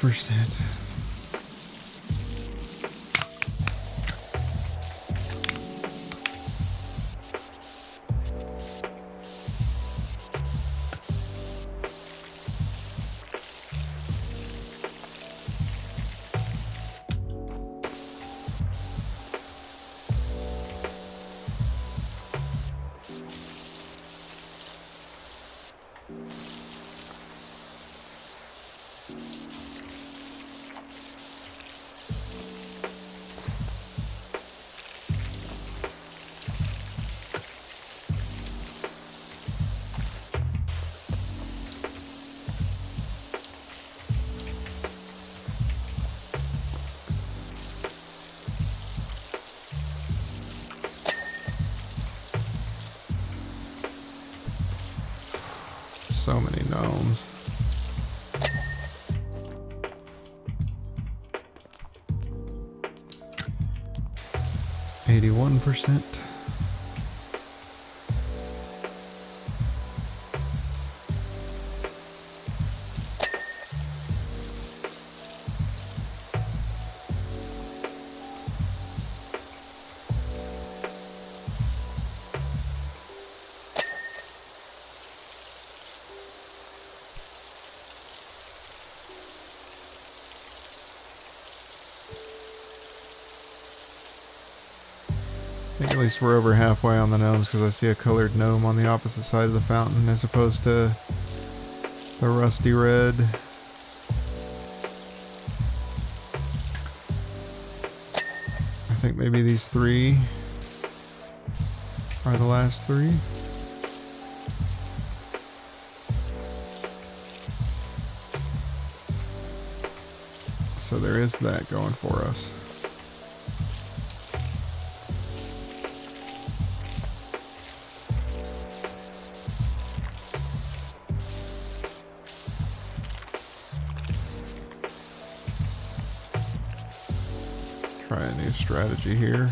%. So many gnomes. %. I think at least we're over halfway on the gnomes because I see a colored gnome on the opposite side of the fountain as opposed to the rusty red. I think maybe these 3 are the last 3. So there is that going for us. Try a new strategy here.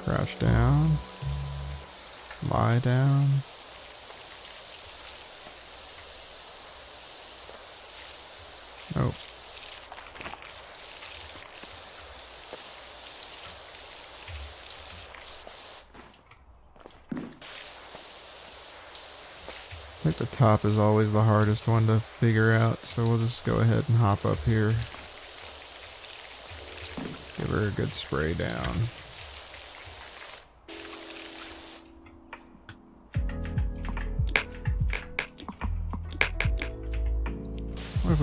Crouch down. Lie down. Nope. I think the top is always the hardest one to figure out, so we'll just go ahead and hop up here. Give her a good spray down.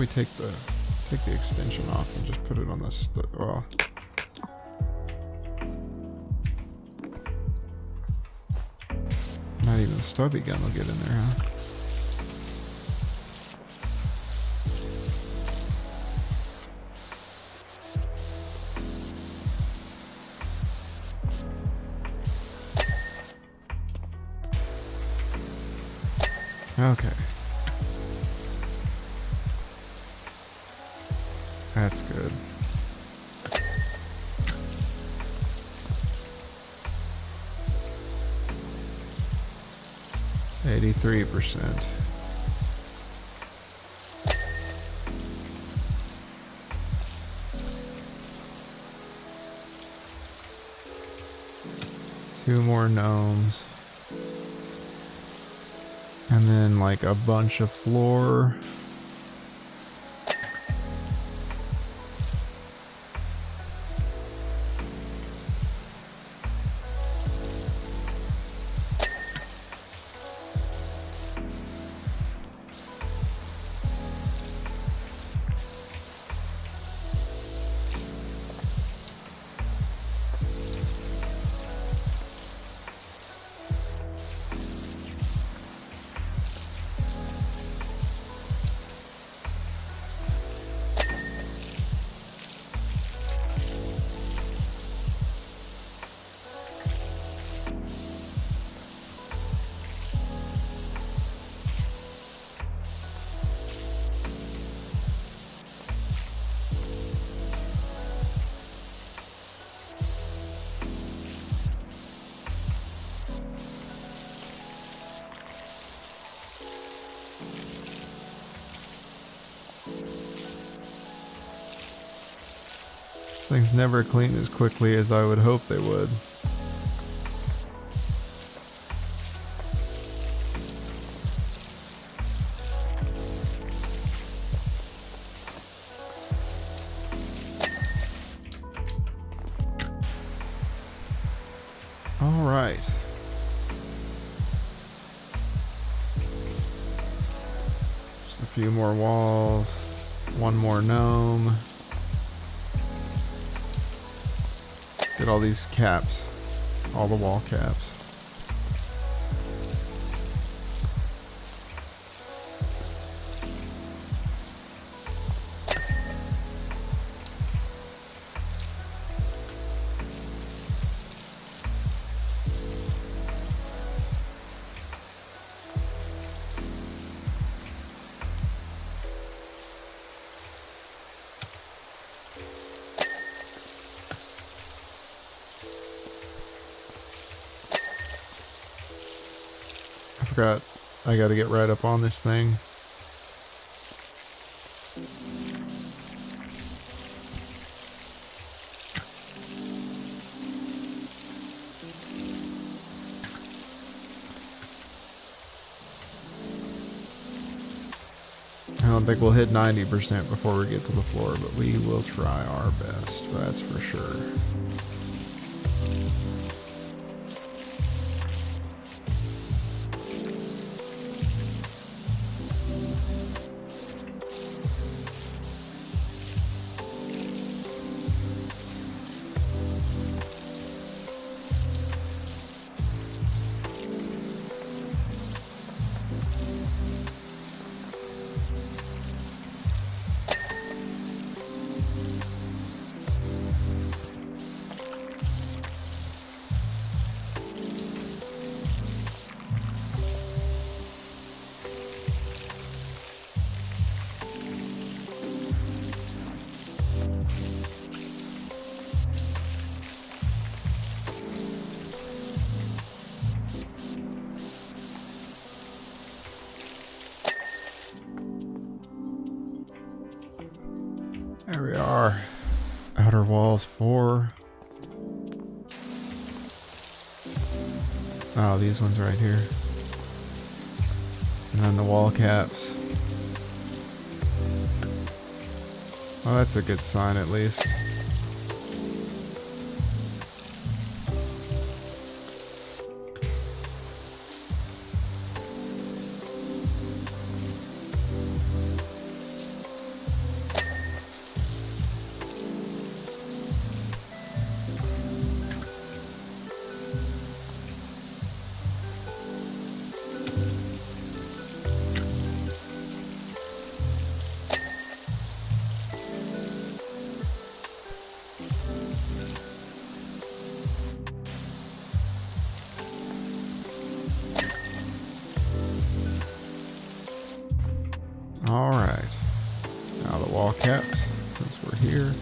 if we take the extension off and just put it on the well. Not even the stubby gun will get in there, huh? Okay. That's good. %83. Two more gnomes. And then like a bunch of floor. Things never clean as quickly as I would hope they would. All right. Just a few more walls. One more gnome. Get all these caps, all the wall caps. I gotta get right up on this thing. I don't think we'll hit 90% before we get to the floor, but we will try our best, that's for sure. There we are. Outer walls 4. Oh, these ones right here. And then the wall caps. Well, that's a good sign at least. caps since we're here.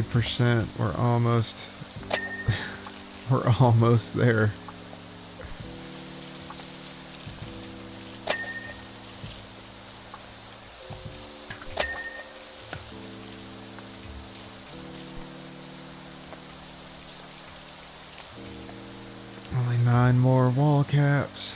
%. We're almost there. Only 9 more wall caps.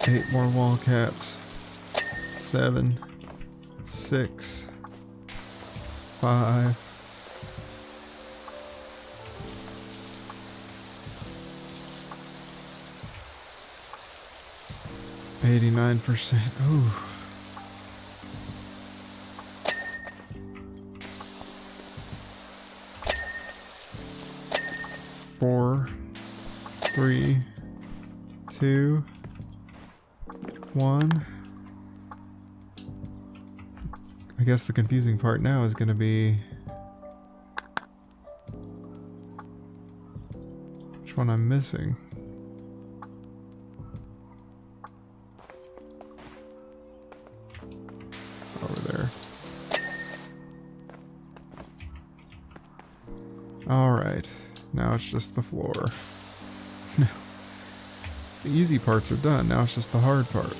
Eight more wall caps. 7, 6, 5. %. Ooh. 4, 3, 2, 1. I guess the confusing part now is going to be which one I'm missing. Over there. Alright, now it's just the floor. The easy parts are done, now it's just the hard part.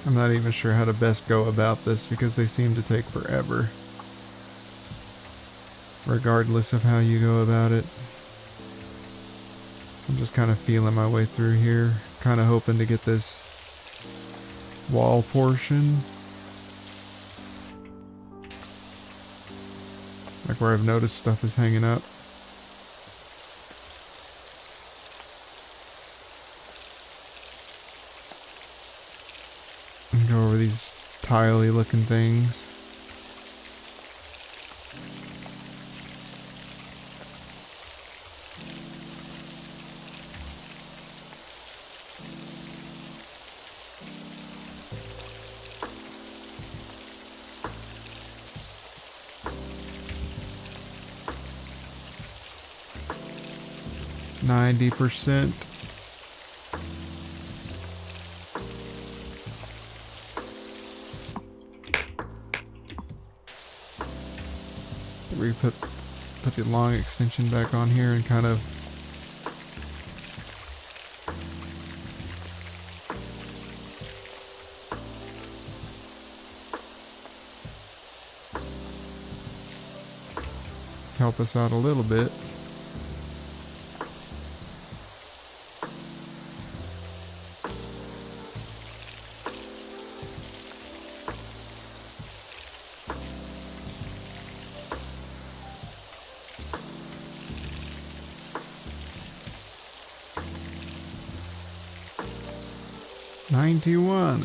I'm not even sure how to best go about this because they seem to take forever, regardless of how you go about it. So I'm just kind of feeling my way through here, kind of hoping to get this wall portion, like where I've noticed stuff is hanging up. these tiley looking things. %. We put the long extension back on here and kind of help us out a little bit. $91.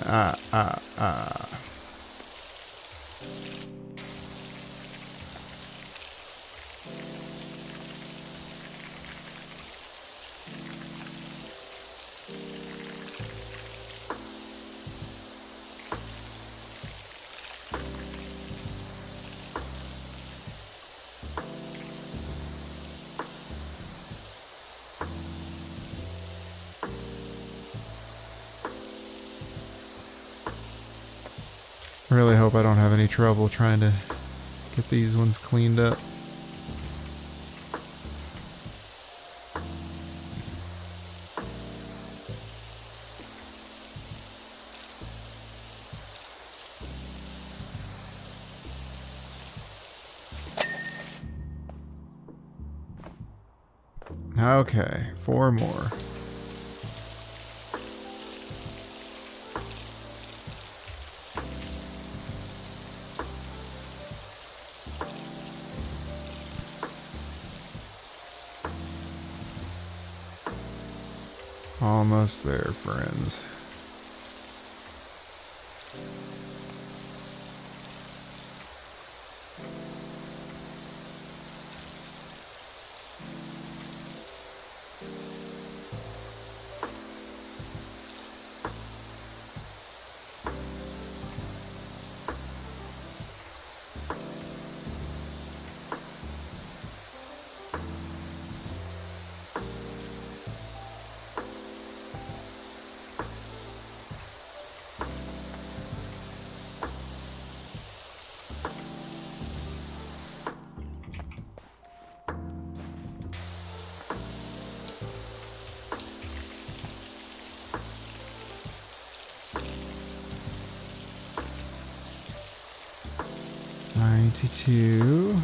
I really hope I don't have any trouble trying to get these ones cleaned up. Okay, 4 more. Almost there, friends. $92.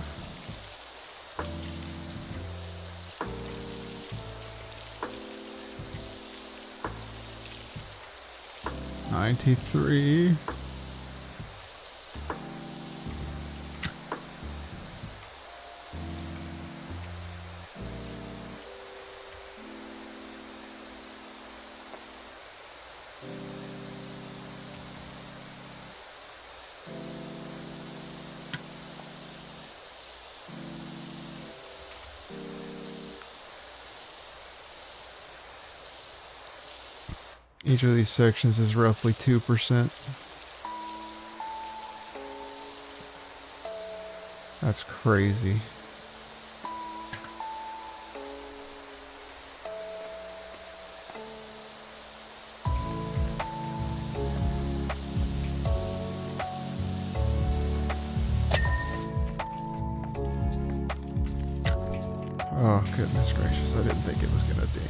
$93. Each of these sections is roughly 2%. That's crazy. Oh, goodness gracious. I didn't think it was going to ding.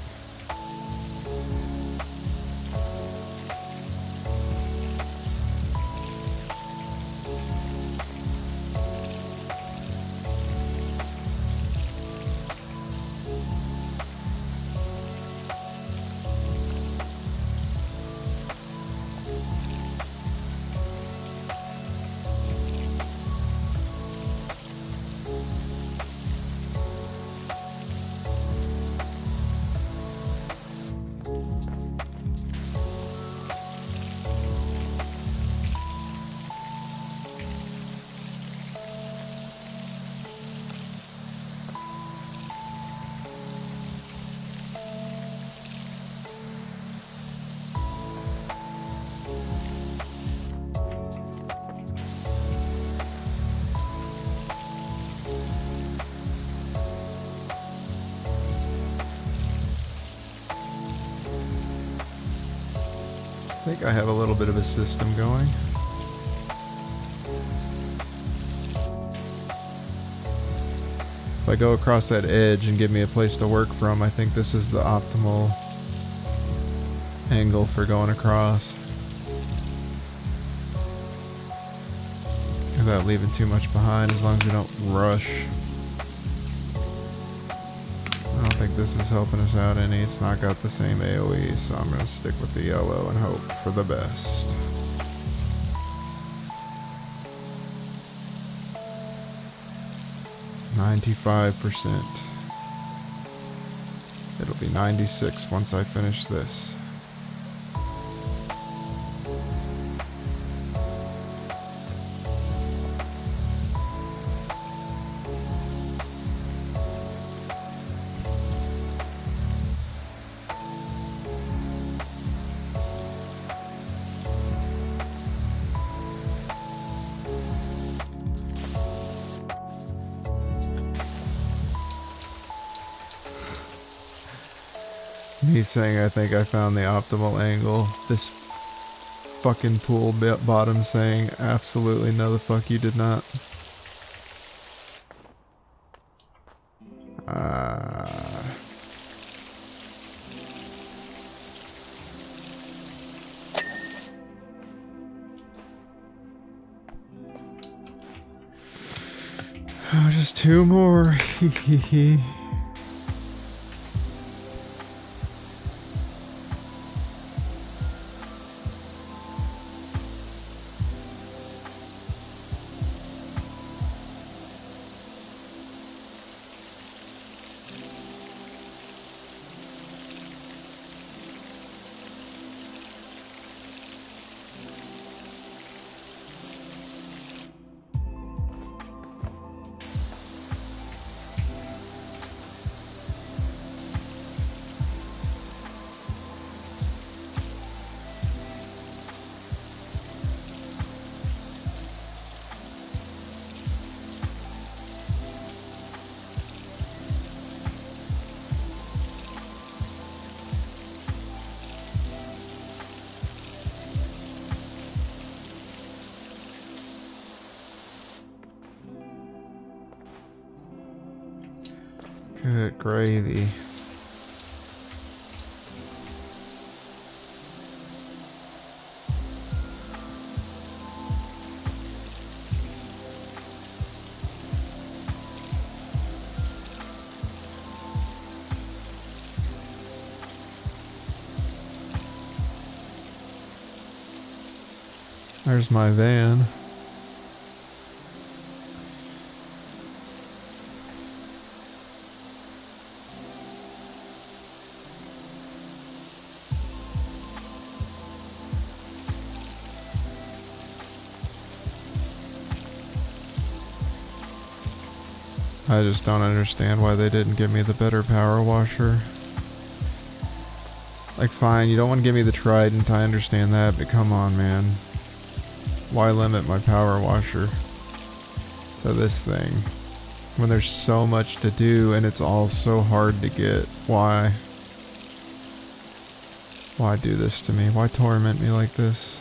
think I have a little bit of a system going. If I go across that edge and give me a place to work from, I think this is the optimal angle for going across. Without leaving too much behind, as long as we don't rush. I don't think this is helping us out any. It's not got the same AoE, so I'm going to stick with the yellow and hope for the best. %. It'll be 96 once I finish this. Me saying I think I found the optimal angle. This fucking pool bottom saying absolutely no the fuck you did not. Oh, just 2 more. Good gravy. There's my van. I just don't understand why they didn't give me the better power washer. Like, fine, you don't want to give me the trident, I understand that, but come on, man. Why limit my power washer to this thing when there's so much to do and it's all so hard to get? Why? Why do this to me? Why torment me like this?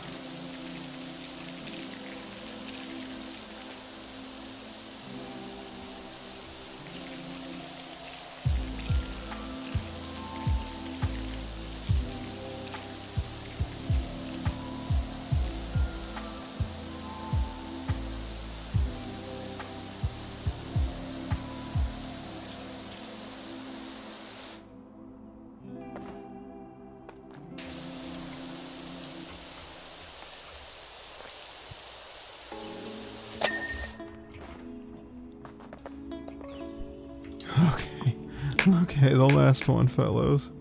Okay, the last one, fellows.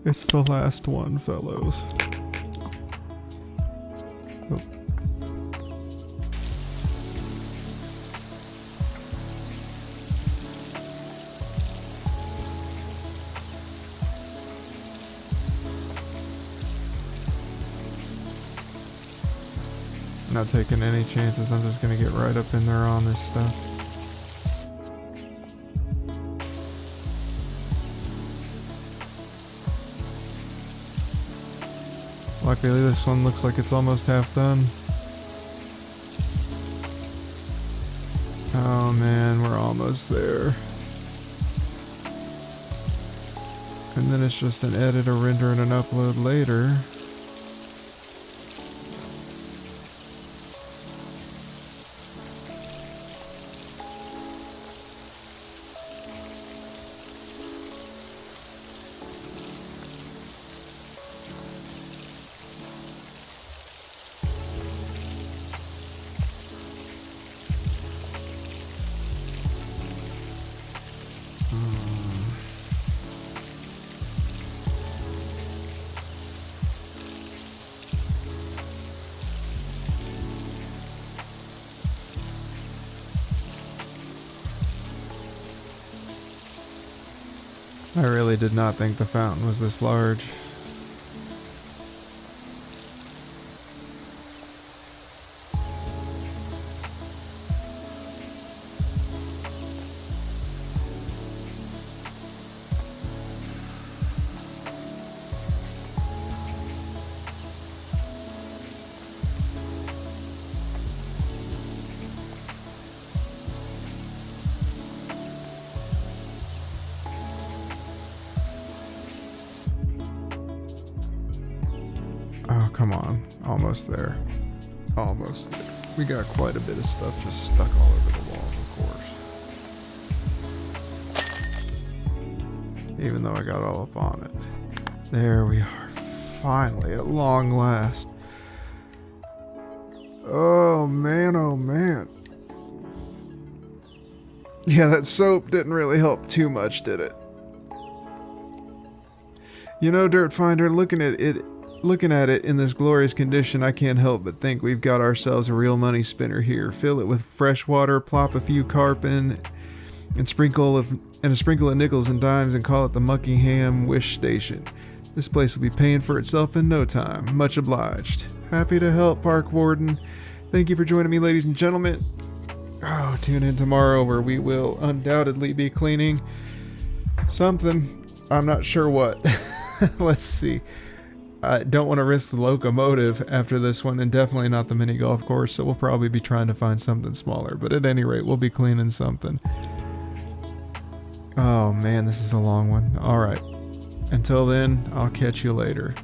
It's the last one, fellows. Oh. Not taking any chances, I'm just gonna get right up in there on this stuff. Luckily this one looks like it's almost half done. Oh man, we're almost there. And then it's just an edit, a render, and an upload later. I really did not think the fountain was this large. Oh, come on. Almost there. Almost there. We got quite a bit of stuff just stuck all over the walls, of course. Even though I got all up on it. There we are. Finally, at long last. Oh, man, oh, man. Yeah, that soap didn't really help too much, did it? You know, Dirt Finder, looking at it in this glorious condition, I can't help but think we've got ourselves a real money spinner here. Fill it with fresh water, plop a few carp in, and a sprinkle of nickels and dimes, and call it the Muckingham Wish Station. This place will be paying for itself in no time. Much obliged. Happy to help, Park Warden. Thank you for joining me, ladies and gentlemen. Oh, tune in tomorrow where we will undoubtedly be cleaning something. I'm not sure what. Let's see. I don't want to risk the locomotive after this one, and definitely not the mini golf course, so we'll probably be trying to find something smaller. But at any rate, we'll be cleaning something. Oh man, this is a long one. Alright. Until then, I'll catch you later.